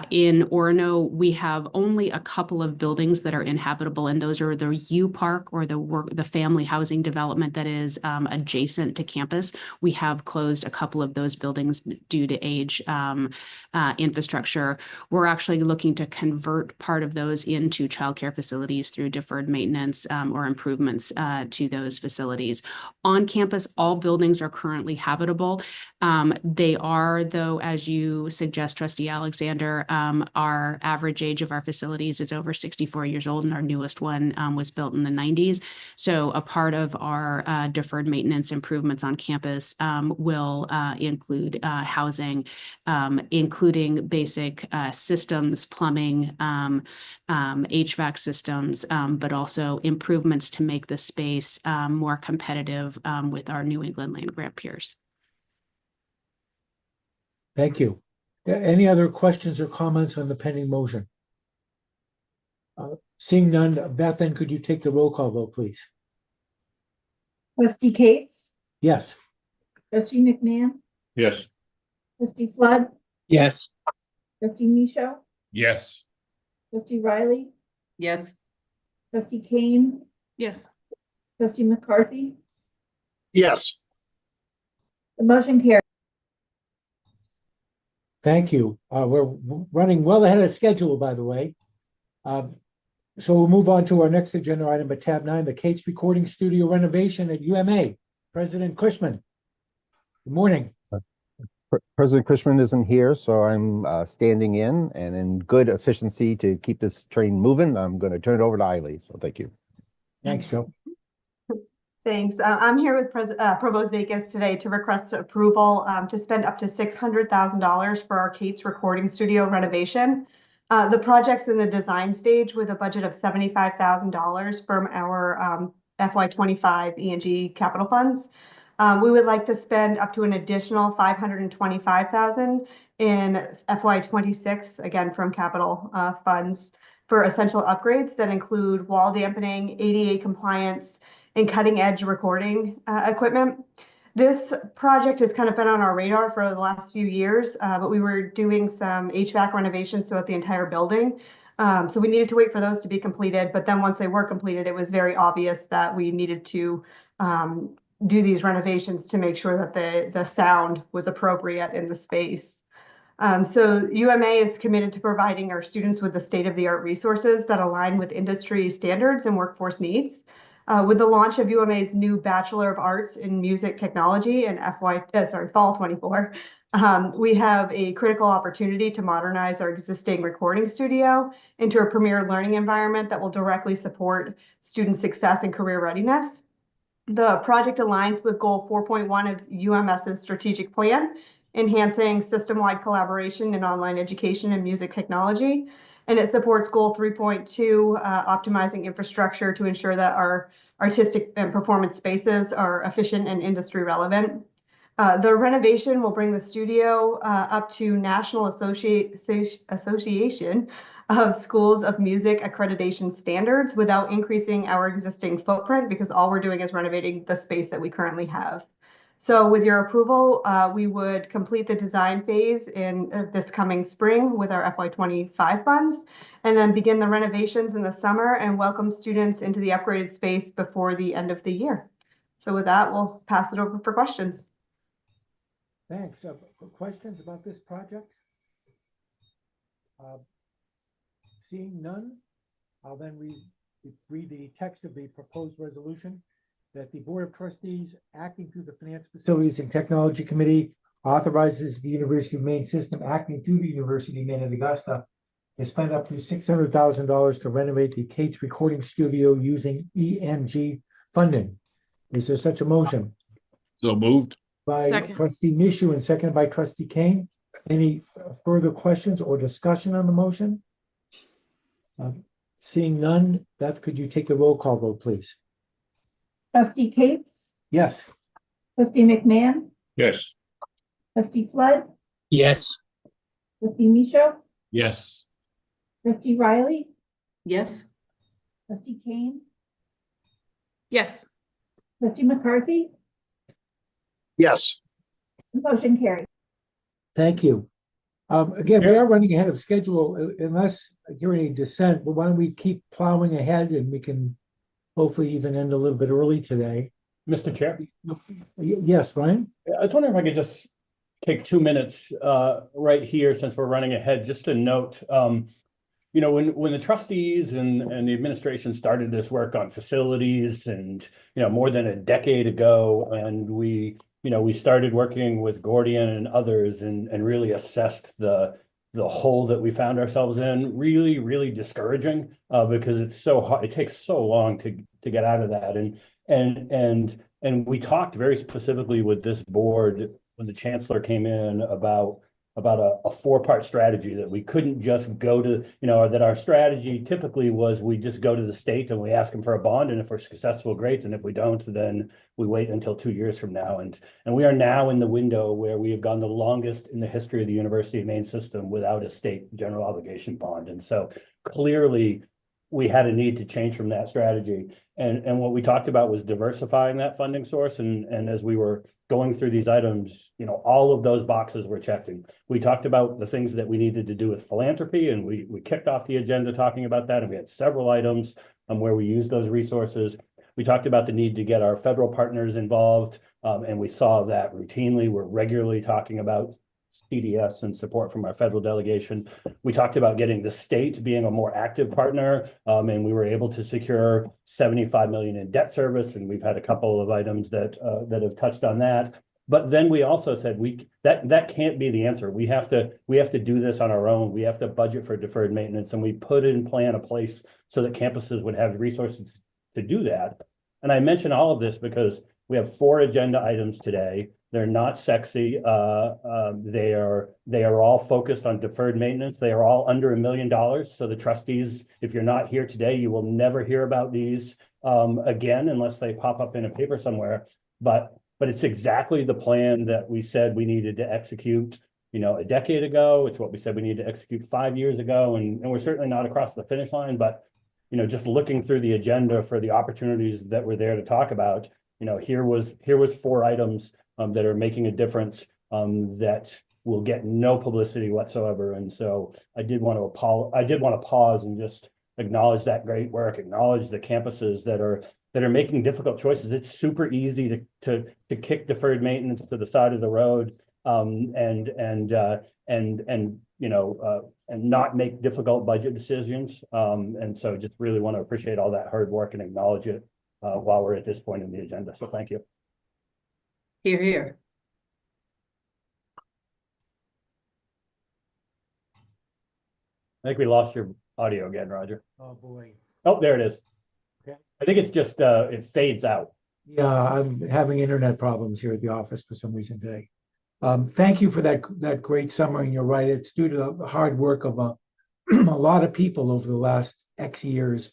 In Orono, we have only a couple of buildings that are inhabitable, and those are the U Park or the family housing development that is adjacent to campus. We have closed a couple of those buildings due to age infrastructure. We're actually looking to convert part of those into childcare facilities through deferred maintenance or improvements to those facilities. On campus, all buildings are currently habitable. They are, though, as you suggest, Trustee Alexander, our average age of our facilities is over 64 years old, and our newest one was built in the 90s. So a part of our deferred maintenance improvements on campus will include housing, including basic systems, plumbing, HVAC systems, but also improvements to make the space more competitive with our New England land grant peers. Thank you. Any other questions or comments on the pending motion? Seeing none, Beth, then could you take the roll call vote, please? Trustee Cates, Yes. Trustee McMahon, Yes. Trustee Flood, Yes. Trustee Michaud, Yes. Trustee Riley, Yes. Trustee Kane, Yes. Trustee McCarthy. Yes. The motion carries. Thank you. We're running well ahead of schedule, by the way. So we'll move on to our next agenda item, but tab 9, the Cates Recording Studio renovation at UMA. President Cushman. Good morning. President Cushman isn't here, so I'm standing in and in good efficiency to keep this train moving. I'm going to turn it over to Eiley. So thank you. Thanks, Joe. Thanks. I'm here with Provost Zakis today to request approval to spend up to $600,000 for our Cates Recording Studio renovation. The project's in the design stage with a budget of $75,000 from our FY25 E&G capital funds. We would like to spend up to an additional $525,000 in FY26, again from capital funds, for essential upgrades that include wall dampening, ADA compliance, and cutting-edge recording equipment. This project has kind of been on our radar for the last few years, but we were doing some HVAC renovations throughout the entire building. So we needed to wait for those to be completed, but then once they were completed, it was very obvious that we needed to do these renovations to make sure that the sound was appropriate in the space. So UMA is committed to providing our students with the state-of-the-art resources that align with industry standards and workforce needs. With the launch of UMA's new Bachelor of Arts in Music Technology in fall 24, we have a critical opportunity to modernize our existing recording studio into a premier learning environment that will directly support student success and career readiness. The project aligns with Goal 4.1 of UMS's strategic plan, enhancing system-wide collaboration in online education and music technology. And it supports Goal 3.2, optimizing infrastructure to ensure that our artistic and performance spaces are efficient and industry relevant. The renovation will bring the studio up to National Association of Schools of Music accreditation standards without increasing our existing footprint, because all we're doing is renovating the space that we currently have. So with your approval, we would complete the design phase in this coming spring with our FY25 funds, and then begin the renovations in the summer and welcome students into the upgraded space before the end of the year. So with that, we'll pass it over for questions. Thanks. Questions about this project? Seeing none, I'll then read the text of the proposed resolution. That the Board of Trustees, acting through the Finance, Facilities, and Technology Committee, authorizes the University of Maine system, acting through the University of Maine at Augusta, to spend up to $600,000 to renovate the Cates Recording Studio using EMG funding. Is there such a motion? So moved. By Trustee Michaud and seconded by Trustee Kane. Any further questions or discussion on the motion? Seeing none, Beth, could you take the roll call vote, please? Trustee Cates, Yes. trustee McMahon, Yes. trustee Flood, Yes. trustee Micho, Yes. trustee Riley, Yes. trustee Kane, Yes. trustee McCarthy, Yes. motion carried. Thank you. Again, we are running ahead of schedule unless I hear any dissent, but why don't we keep plowing ahead and we can hopefully even end a little bit early today. Mr. Chair, Yes, Ryan? I was wondering if I could just take 2 minutes right here since we're running ahead, just to note, you know, when the trustees and the administration started this work on facilities and, you know, more than a decade ago, and we started working with Gordian and others and really assessed the hole that we found ourselves in, really, really discouraging because it's so hard, it takes so long to get out of that. And we talked very specifically with this board when the chancellor came in about a 4-part strategy, that we couldn't just go to, you know, that our strategy typically was we just go to the state and we ask them for a bond, and if we're successful, great, and if we don't, then we wait until 2 years from now. And we are now in the window where we have gone the longest in the history of the University of Maine system without a state general obligation bond. And so clearly we had a need to change from that strategy. And what we talked about was diversifying that funding source. And as we were going through these items, you know, all of those boxes were checking. We talked about the things that we needed to do with philanthropy, and we kicked off the agenda talking about that. And we had several items where we used those resources. We talked about the need to get our federal partners involved, and we saw that routinely. We're regularly talking about CDS and support from our federal delegation. We talked about getting the state being a more active partner, and we were able to secure $75 million in debt service, and we've had a couple of items that have touched on that. But then we also said that can't be the answer. We have to do this on our own. We have to budget for deferred maintenance, and we put in plan a place so that campuses would have resources to do that. And I mention all of this because we have 4 agenda items today. They're not sexy. They are all focused on deferred maintenance. They are all under $1 million. So the trustees, if you're not here today, you will never hear about these again unless they pop up in a paper somewhere. But it's exactly the plan that we said we needed to execute, you know, a decade ago. It's what we said we needed to execute 5 years ago, and we're certainly not across the finish line. But you know, just looking through the agenda for the opportunities that were there to talk about, you know, here was 4 items that are making a difference that will get no publicity whatsoever. And so I did want to pause and just acknowledge that great work, acknowledge the campuses that are making difficult choices. It's super easy to kick deferred maintenance to the side of the road and not make difficult budget decisions. And so just really want to appreciate all that hard work and acknowledge it while we're at this point in the agenda. So thank you. Here, here. I think we lost your audio again, Roger. Oh, boy. Oh, there it is. Okay. I think it's just, it fades out. Yeah, I'm having internet problems here at the office for some reason today. Thank you for that great summary. And you're right, it's due to the hard work of a lot of people over the last X years,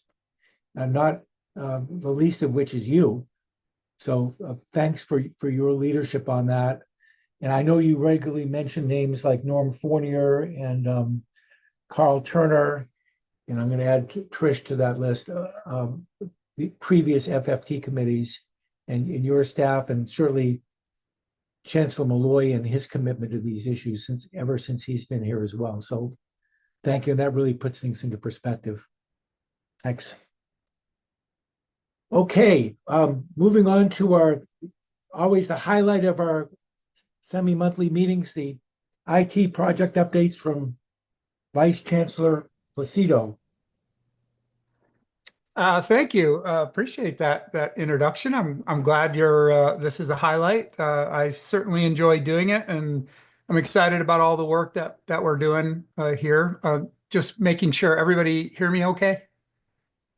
and not the least of which is you. So thanks for your leadership on that. And I know you regularly mention names like Norm Fournier and Carl Turner, and I'm going to add Trish to that list, the previous FFT committees and your staff, and certainly Chancellor Malloy and his commitment to these issues ever since he's been here as well. So thank you. And that really puts things into perspective. Thanks. Okay, moving on to always the highlight of our semi-monthly meetings, the IT project updates from Vice Chancellor Placido. Thank you. Appreciate that introduction. I'm glad this is a highlight. I certainly enjoy doing it, and I'm excited about all the work that we're doing here. Just making sure everybody hear me okay?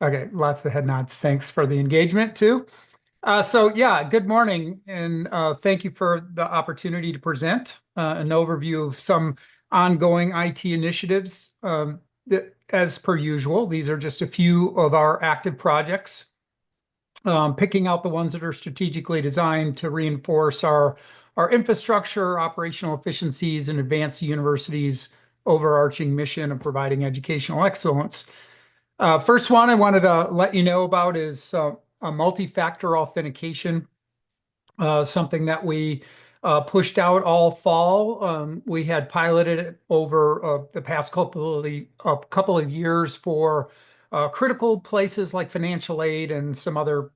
Okay, lots of head nods. Thanks for the engagement too. So yeah, good morning, and thank you for the opportunity to present an overview of some ongoing IT initiatives. as per usual, these are just a few of our active projects. Picking out the ones that are strategically designed to reinforce our infrastructure, operational efficiencies, and advance the university's overarching mission of providing educational excellence. First one I wanted to let you know about is a multi-factor authentication, something that we pushed out all fall. We had piloted it over the past couple of years for critical places like financial aid and some other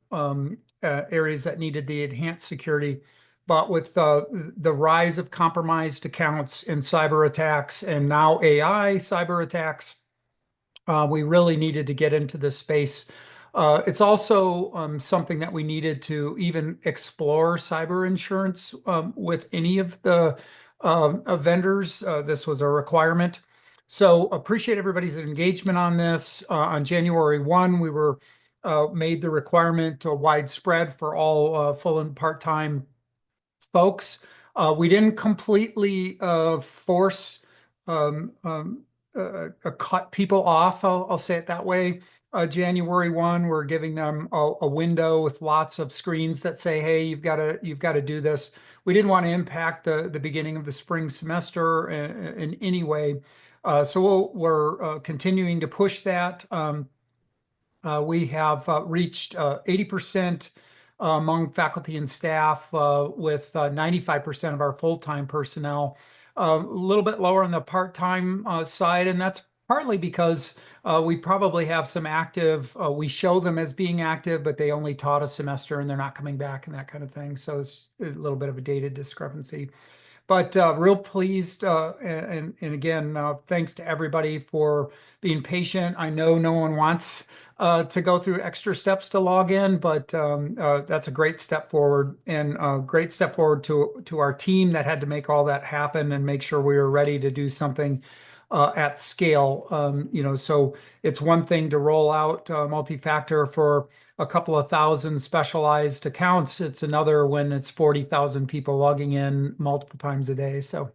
areas that needed the enhanced security. But with the rise of compromised accounts and cyber attacks, and now AI cyber attacks, we really needed to get into this space. It's also something that we needed to even explore cyber insurance with any of the vendors. This was a requirement. So appreciate everybody's engagement on this. On January 1, we were made the requirement widespread for all full and part-time folks. We didn't completely force cut people off, I'll say it that way. January 1, we're giving them a window with lots of screens that say, hey, you've got to do this. We didn't want to impact the beginning of the spring semester in any way. So we're continuing to push that. We have reached 80% among faculty and staff with 95% of our full-time personnel. A little bit lower on the part-time side, and that's partly because we probably have some active, we show them as being active, but they only taught a semester and they're not coming back and that kind of thing. So it's a little bit of a data discrepancy. But real pleased, and again, thanks to everybody for being patient. I know no one wants to go through extra steps to log in, but that's a great step forward, and a great step forward to our team that had to make all that happen and make sure we were ready to do something at scale. So it's one thing to roll out multi-factor for a couple of thousand specialized accounts. It's another when it's 40,000 people logging in multiple times a day. So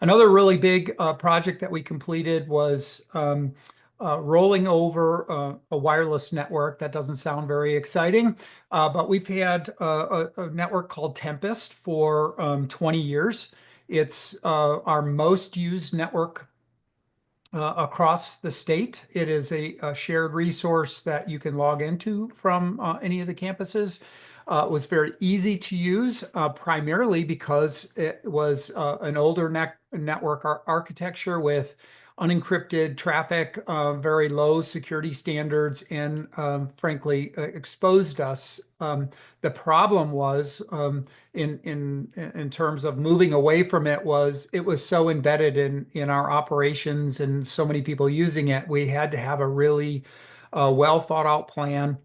another really big project that we completed was rolling over a wireless network. That doesn't sound very exciting, but we've had a network called Tempest for 20 years. It's our most used network across the state. It is a shared resource that you can log into from any of the campuses. It was very easy to use, primarily because it was an older network architecture with unencrypted traffic, very low security standards, and frankly exposed us. The problem was in terms of moving away from it was so embedded in our operations and so many people using it. We had to have a really well thought out plan,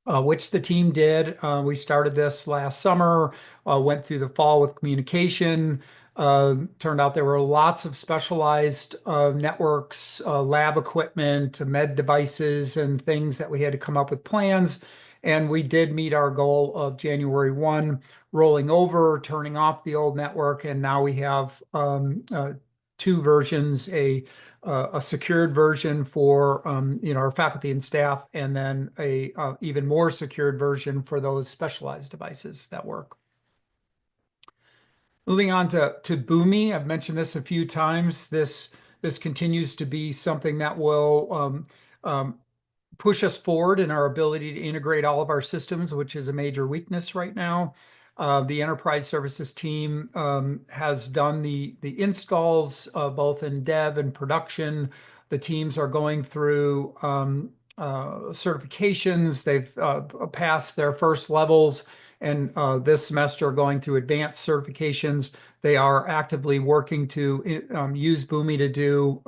which the team did. We started this last summer, went through the fall with communication. Turned out there were lots of specialized networks, lab equipment, med devices, and things that we had to come up with plans. And we did meet our goal of January 1, rolling over, turning off the old network. And now we have two versions, a secured version for our faculty and staff, and then a even more secured version for those specialized devices that work. Moving on to Boomi, I've mentioned this a few times. This continues to be something that will push us forward in our ability to integrate all of our systems, which is a major weakness right now. The enterprise services team has done the installs both in dev and production. The teams are going through certifications. They've passed their first levels, and this semester going through advanced certifications. They are actively working to use Boomi to do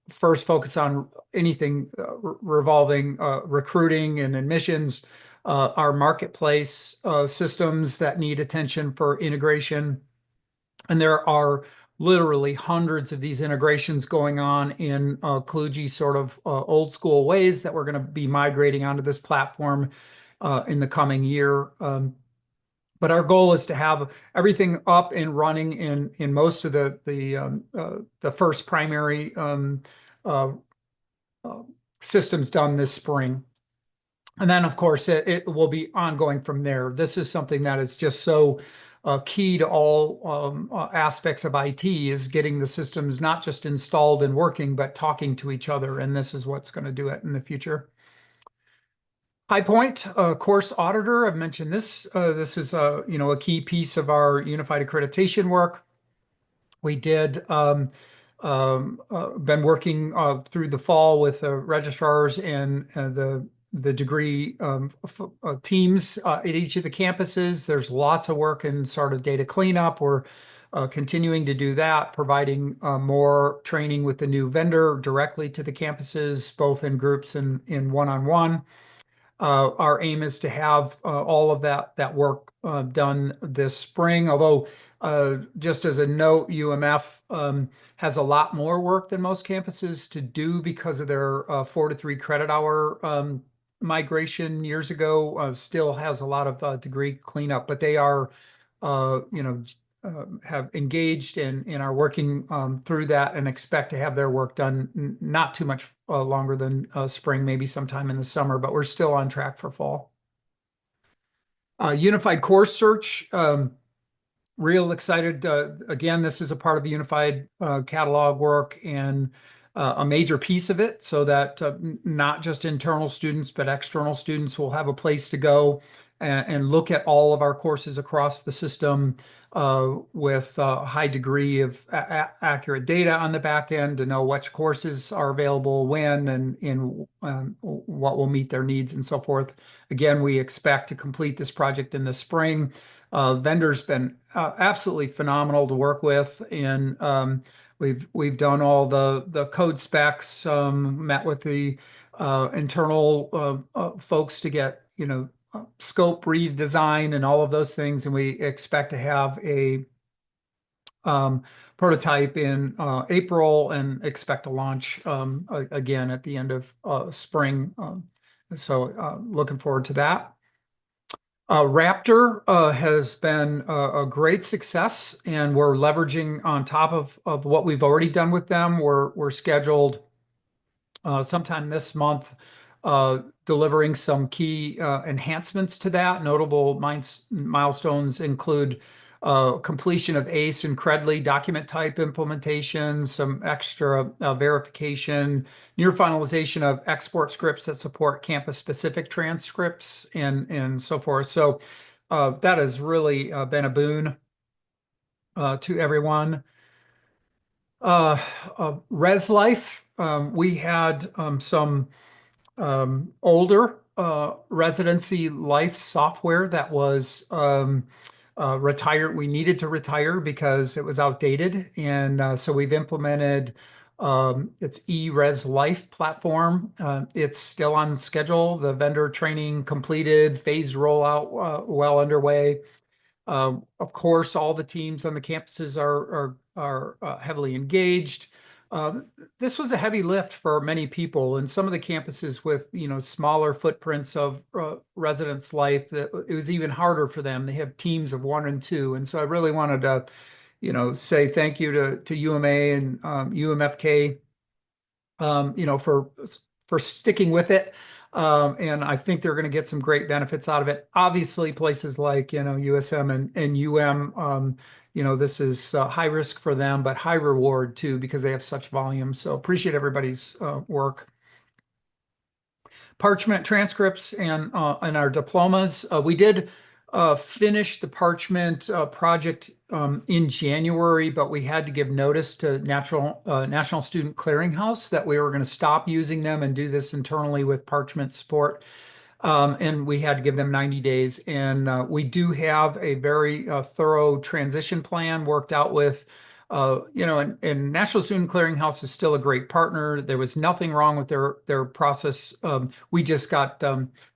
first focus on anything revolving recruiting and admissions, our marketplace systems that need attention for integration. And there are literally hundreds of these integrations going on in Kludgy sort of old school ways that we're going to be migrating onto this platform in the coming year. But our goal is to have everything up and running in most of the first primary systems done this spring. And then, of course, it will be ongoing from there. This is something that is just so key to all aspects of IT, is getting the systems not just installed and working, but talking to each other. And this is what's going to do it in the future. High Point Course Auditor, I've mentioned this. This is a key piece of our unified accreditation work. We did been working through the fall with the registrars and the degree teams at each of the campuses. There's lots of work in sort of data cleanup. We're continuing to do that, providing more training with the new vendor directly to the campuses, both in groups and in one-on-one. Our aim is to have all of that work done this spring, although just as a note, UMF has a lot more work than most campuses to do because of their 4 to 3 credit hour migration years ago. Still has a lot of degree cleanup, but they are, have engaged and are working through that, and expect to have their work done not too much longer than spring, maybe sometime in the summer, but we're still on track for fall. Unified Course Search, real excited. Again, this is a part of the Unified Catalog work and a major piece of it, so that not just internal students, but external students will have a place to go and look at all of our courses across the system with a high degree of accurate data on the back end to know which courses are available when and what will meet their needs and so forth. Again, we expect to complete this project in the spring. Vendor's been absolutely phenomenal to work with, and we've done all the code specs, met with the internal folks to get scope redesign and all of those things, and we expect to have a prototype in April and expect to launch again at the end of spring. So looking forward to that. Raptor has been a great success, and we're leveraging on top of what we've already done with them. We're scheduled sometime this month delivering some key enhancements to that. Notable milestones include completion of ACE and Credly document type implementation, some extra verification, near finalization of export scripts that support campus-specific transcripts, and so forth. So that has really been a boon to everyone. ResLife, we had some older residency life software that was retired. We needed to retire because it was outdated, and so we've implemented its eResLife platform. It's still on schedule. The vendor training completed, phased rollout well underway. Of course, all the teams on the campuses are heavily engaged. This was a heavy lift for many people, and some of the campuses with smaller footprints of residence life, that it was even harder for them. They have teams of 1 and 2, and so I really wanted to say thank you to UMA and UMFK for sticking with it, and I think they're going to get some great benefits out of it. Obviously, places like USM and UM, this is high risk for them, but high reward too, because they have such volume. So appreciate everybody's work. Parchment transcripts and our diplomas. We did finish the Parchment project in January, but we had to give notice to National Student Clearinghouse that we were going to stop using them and do this internally with Parchment support. And we had to give them 90 days. And we do have a very thorough transition plan worked out with, and National Student Clearinghouse is still a great partner. There was nothing wrong with their process. We just got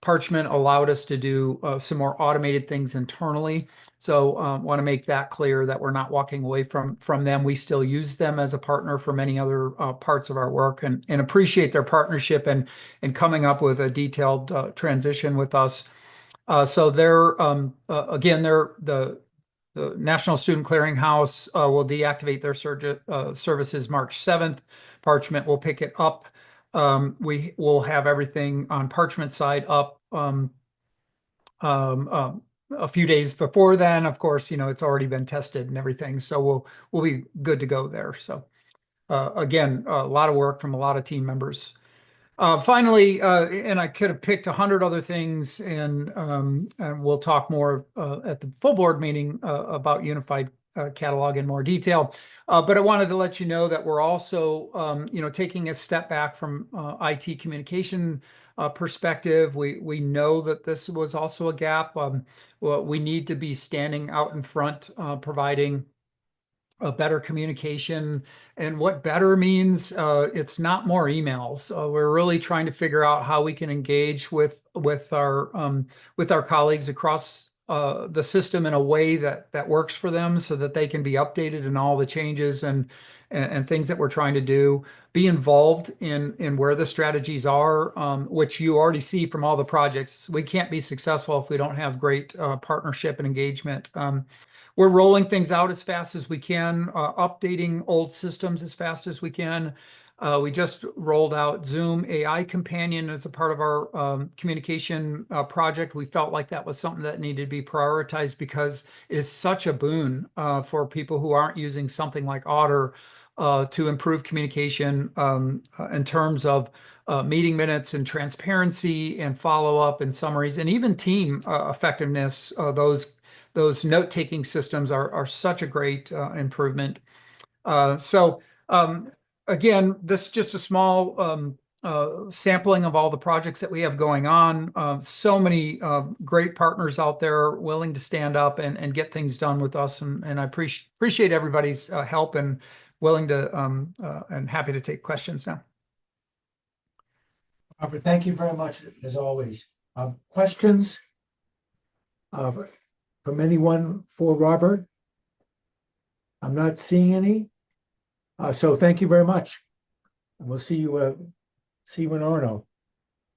Parchment allowed us to do some more automated things internally. So want to make that clear that we're not walking away from them. We still use them as a partner for many other parts of our work, and appreciate their partnership and coming up with a detailed transition with us. So they're, again, the National Student Clearinghouse will deactivate their services March 7th. Parchment will pick it up. We will have everything on Parchment side up a few days before then. Of course, it's already been tested and everything, so we'll be good to go there. So again, a lot of work from a lot of team members. Finally, and I could have picked 100 other things, and we'll talk more at the full board meeting about unified catalog in more detail. But I wanted to let you know that we're also, taking a step back from IT communication perspective. We know that this was also a gap. We need to be standing out in front, providing a better communication. And what better means, it's not more emails. We're really trying to figure out how we can engage with our colleagues across the system in a way that works for them, so that they can be updated in all the changes and things that we're trying to do. Be involved in where the strategies are, which you already see from all the projects. We can't be successful if we don't have great partnership and engagement. We're rolling things out as fast as we can, updating old systems as fast as we can. We just rolled out Zoom AI Companion as a part of our communication project. We felt like that was something that needed to be prioritized because it is such a boon for people who aren't using something like Otter to improve communication in terms of meeting minutes and transparency and follow-up and summaries, and even team effectiveness. Those note-taking systems are such a great improvement. Again, this is just a small sampling of all the projects that we have going on. So many great partners out there willing to stand up and get things done with us. And I appreciate everybody's help and willing to and happy to take questions now. Robert, thank you very much, as always. Questions from anyone for Robert? I'm not seeing any. So thank you very much. And we'll see you in Orono.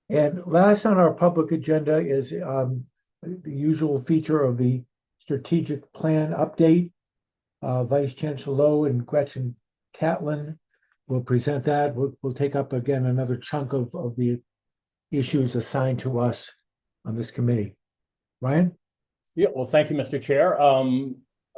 And last on our public agenda is the usual feature of the strategic plan update. Vice Chancellor Lowe and Gretchen Catlin will present that. We'll take up again another chunk of the issues assigned to us on this committee. Ryan? Yeah, well, thank you, Mr. Chair.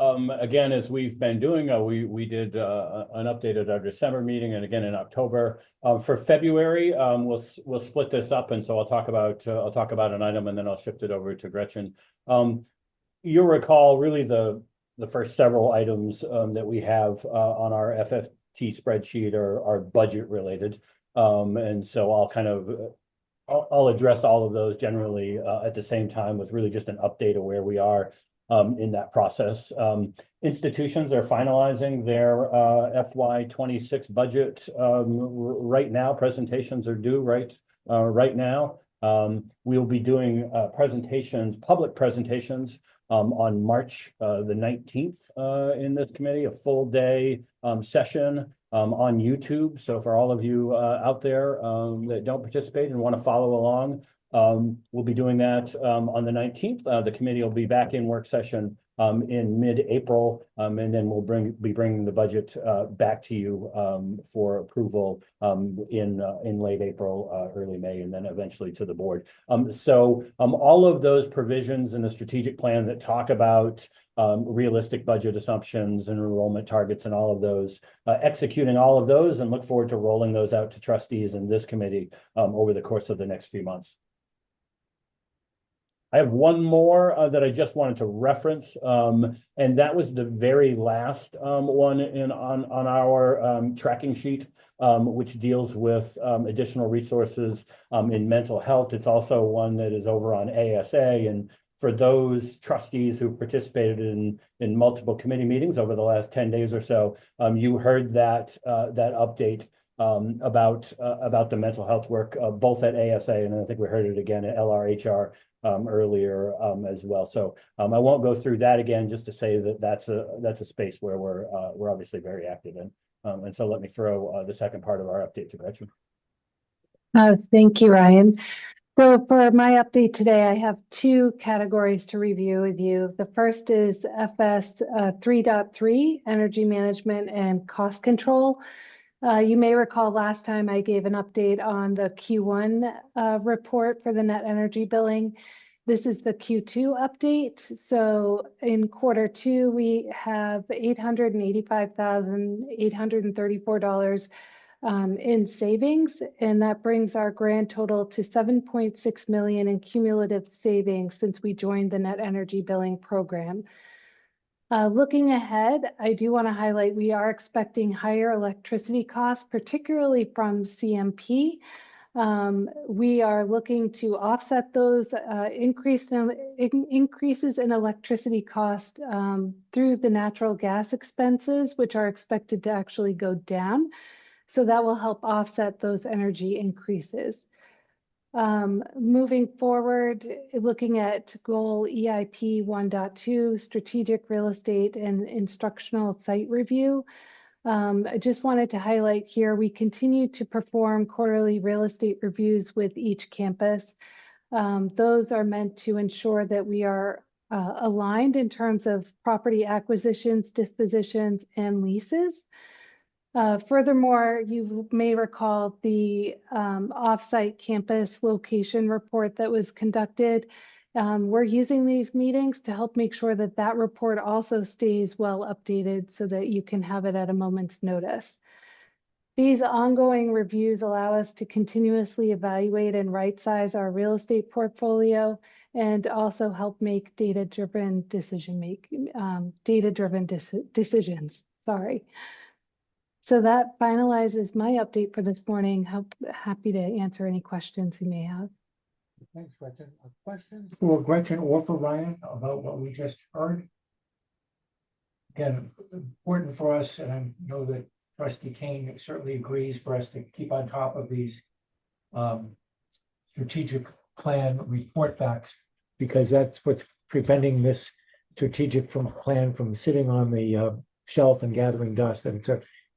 Again, as we've been doing, we did an update at our December meeting, and again in October. For February, we'll split this up, and so I'll talk about an item, and then I'll shift it over to Gretchen. You'll recall really the first several items that we have on our FFT spreadsheet are budget related, and so I'll address all of those generally at the same time, with really just an update of where we are in that process. Institutions are finalizing their FY26 budget right now. Presentations are due right now. We'll be doing public presentations on March the 19th in this committee, a full day session on YouTube. So for all of you out there that don't participate and want to follow along, we'll be doing that on the 19th. The committee will be back in work session in mid-April, and then we'll be bringing the budget back to you for approval in late April, early May, and then eventually to the board. All of those provisions in the strategic plan that talk about realistic budget assumptions and enrollment targets and all of those, executing all of those, and look forward to rolling those out to trustees in this committee over the course of the next few months. I have one more that I just wanted to reference, and that was the very last one on our tracking sheet, which deals with additional resources in mental health. It's also one that is over on ASA, and for those trustees who participated in multiple committee meetings over the last 10 days or so, you heard that update about the mental health work, both at ASA, and I think we heard it again at LRHR earlier as well. So I won't go through that again, just to say that that's a space where we're obviously very active in. And so let me throw the second part of our update to Gretchen. Thank you, Ryan. So for my update today, I have two categories to review with you. The first is FS 3.3, Energy Management and Cost Control. You may recall last time I gave an update on the Q1 report for the net energy billing. This is the Q2 update. So in Q2, we have $885,834 in savings, and that brings our grand total to 7.6 million in cumulative savings since we joined the net energy billing program. Looking ahead, I do want to highlight we are expecting higher electricity costs, particularly from CMP. We are looking to offset those increases in electricity cost through the natural gas expenses, which are expected to actually go down. So that will help offset those energy increases. Moving forward, looking at goal EIP 1.2, strategic real estate and instructional site review. I just wanted to highlight here, we continue to perform quarterly real estate reviews with each campus. Those are meant to ensure that we are aligned in terms of property acquisitions, dispositions, and leases. Furthermore, you may recall the offsite campus location report that was conducted. We're using these meetings to help make sure that that report also stays well updated so that you can have it at a moment's notice. These ongoing reviews allow us to continuously evaluate and right-size our real estate portfolio and also help make data-driven decisions. Sorry. So that finalizes my update for this morning. Happy to answer any questions you may have. Thanks, Gretchen. Questions for Gretchen or for Ryan about what we just heard? Again, important for us, and I know that Trustee Kane certainly agrees for us to keep on top of these strategic plan report backs, because that's what's preventing this strategic plan from sitting on the shelf and gathering dust. And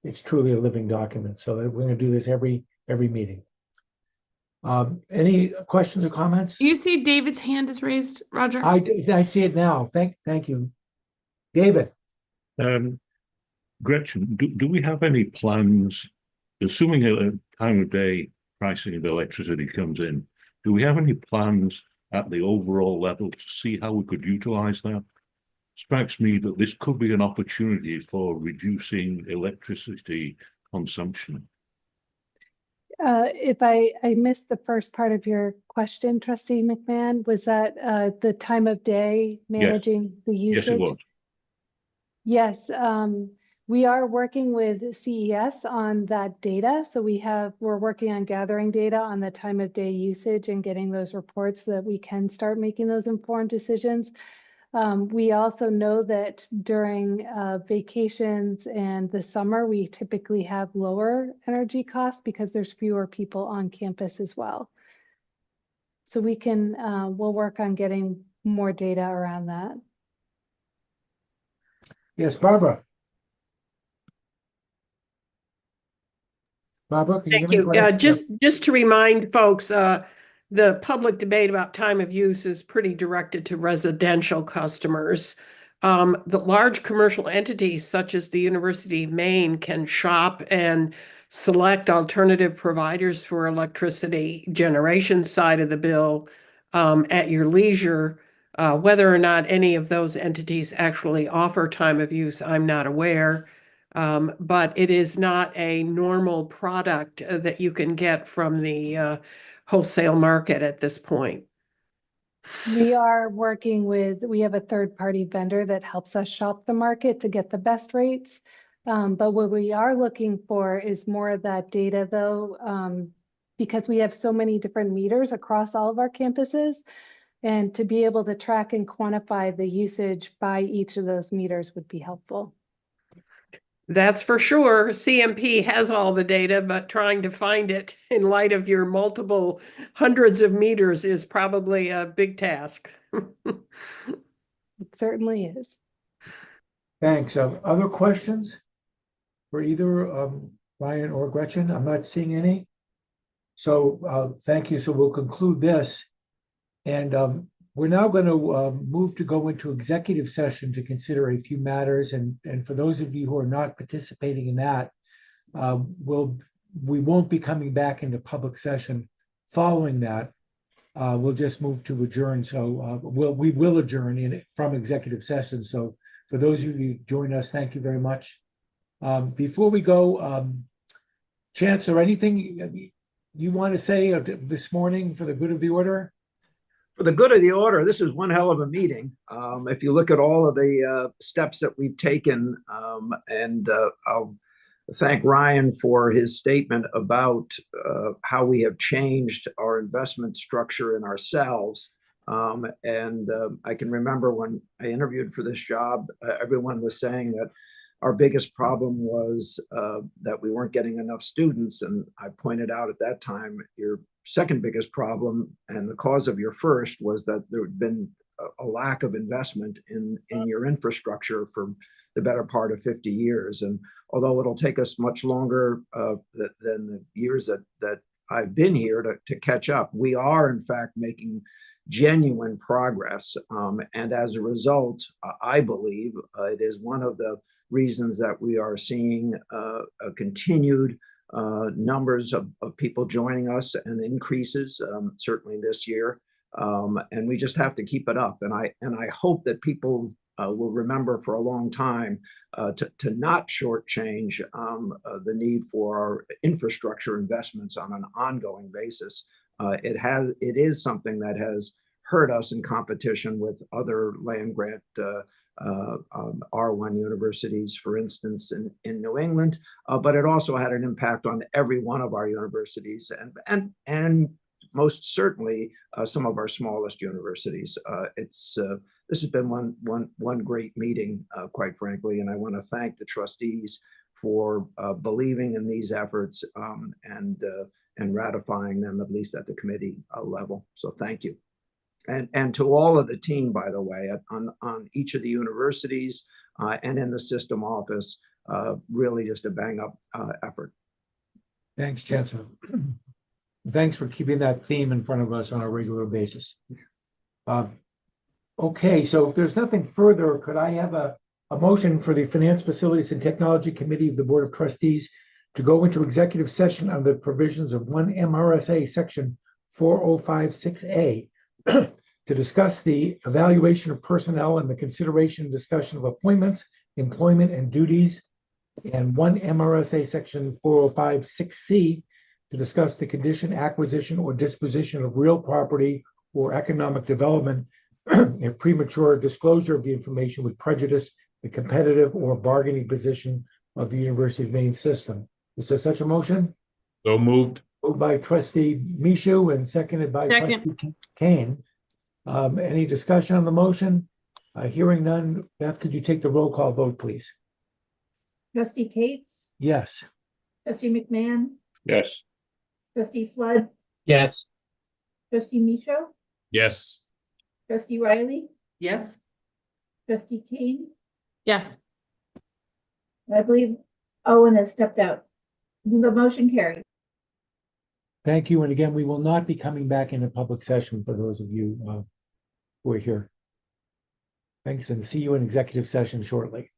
it's truly a living document. So we're going to do this every meeting. Any questions or comments? Do you see David's hand is raised, Roger? I see it now. Thank you, David. Gretchen, do we have any plans, assuming a time of day pricing of electricity comes in, do we have any plans at the overall level to see how we could utilize that? Strikes me that this could be an opportunity for reducing electricity consumption. If I missed the first part of your question, Trustee McMahon, was that the time of day managing the usage? Yes, it was. Yes, we are working with CES on that data. So we're working on gathering data on the time of day usage and getting those reports so that we can start making those informed decisions. We also know that during vacations and the summer, we typically have lower energy costs because there's fewer people on campus as well. So we'll work on getting more data around that. Yes, Barbara. Barbara, can you Thank hear me? you. Just to remind folks, the public debate about time of use is pretty directed to residential customers. The large commercial entities such as the University of Maine can shop and select alternative providers for electricity generation side of the bill at your leisure. Whether or not any of those entities actually offer time of use, I'm not aware. But it is not a normal product that you can get from the wholesale market at this point. We are working we have a third-party vendor that helps us shop the market to get the best rates. But what we are looking for is more of that data though, because we have so many different meters across all of our campuses, and to be able to track and quantify the usage by each of those meters would be helpful. That's for sure. CMP has all the data, but trying to find it in light of your multiple hundreds of meters is probably a big task. It certainly is. Thanks. Other questions for either Ryan or Gretchen? I'm not seeing any. So thank you. So we'll conclude this. And we're now going to move to go into executive session to consider a few matters. And for those of you who are not participating in that, we won't be coming back into public session following that. We'll just move to adjourn. So we will adjourn from executive session. So for those of you who joined us, thank you very much. Before we go, Chancellor, anything you want to say this morning for the good of the order? For the good of the order, this is one hell of a meeting. If you look at all of the steps that we've taken, and I'll thank Ryan for his statement about how we have changed our investment structure in ourselves. I can remember when I interviewed for this job, everyone was saying that our biggest problem was that we weren't getting enough students. And I pointed out at that time, your second biggest problem and the cause of your first was that there had been a lack of investment in your infrastructure for the better part of 50 years. And although it'll take us much longer than the years that I've been here to catch up, we are in fact making genuine progress. And as a result, I believe it is one of the reasons that we are seeing a continued numbers of people joining us and increases, certainly this year. And we just have to keep it up. And I hope that people will remember for a long time to not shortchange the need for our infrastructure investments on an ongoing basis. It is something that has hurt us in competition with other land grant R1 universities, for instance, in New England, but it also had an impact on every one of our universities and most certainly some of our smallest universities. This has been one great meeting, quite frankly, and I want to thank the trustees for believing in these efforts and ratifying them, at least at the committee level. So thank you. And to all of the team, by the way, on each of the universities and in the system office, really just a bang up effort. Thanks, Chancellor. Thanks for keeping that theme in front of us on a regular basis. Okay, so if there's nothing further, could I have a motion for the Finance, Facilities, and Technology Committee of the Board of Trustees to go into executive session under the provisions of 1 MRSA Section 4056A to discuss the evaluation of personnel and the consideration and discussion of appointments, employment, and duties, and 1 MRSA Section 4056C to discuss the condition, acquisition, or disposition of real property or economic development and premature disclosure of the information would prejudice the competitive or bargaining position of the University of Maine system. Is there such a motion? So moved. Moved by Trustee Michaud and seconded by Trustee Kane. Any discussion on the motion? Hearing none. Beth, could you take the roll call vote, please? Trustee Cates, Yes. Trustee McMahon, Yes. Trustee Flood, Yes. Trustee Michaud, Yes. Trustee Riley, Yes. Trustee Kane, Yes. and I believe Owen has stepped out. The motion carried. Thank you. And again, we will not be coming back into public session for those of you who are here. Thanks, and see you in executive session shortly.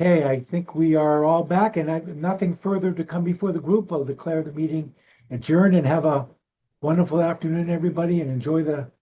Okay, I think we are all back and I, nothing further to come before the group. I'll declare the meeting adjourned and have a wonderful afternoon, everybody, and enjoy the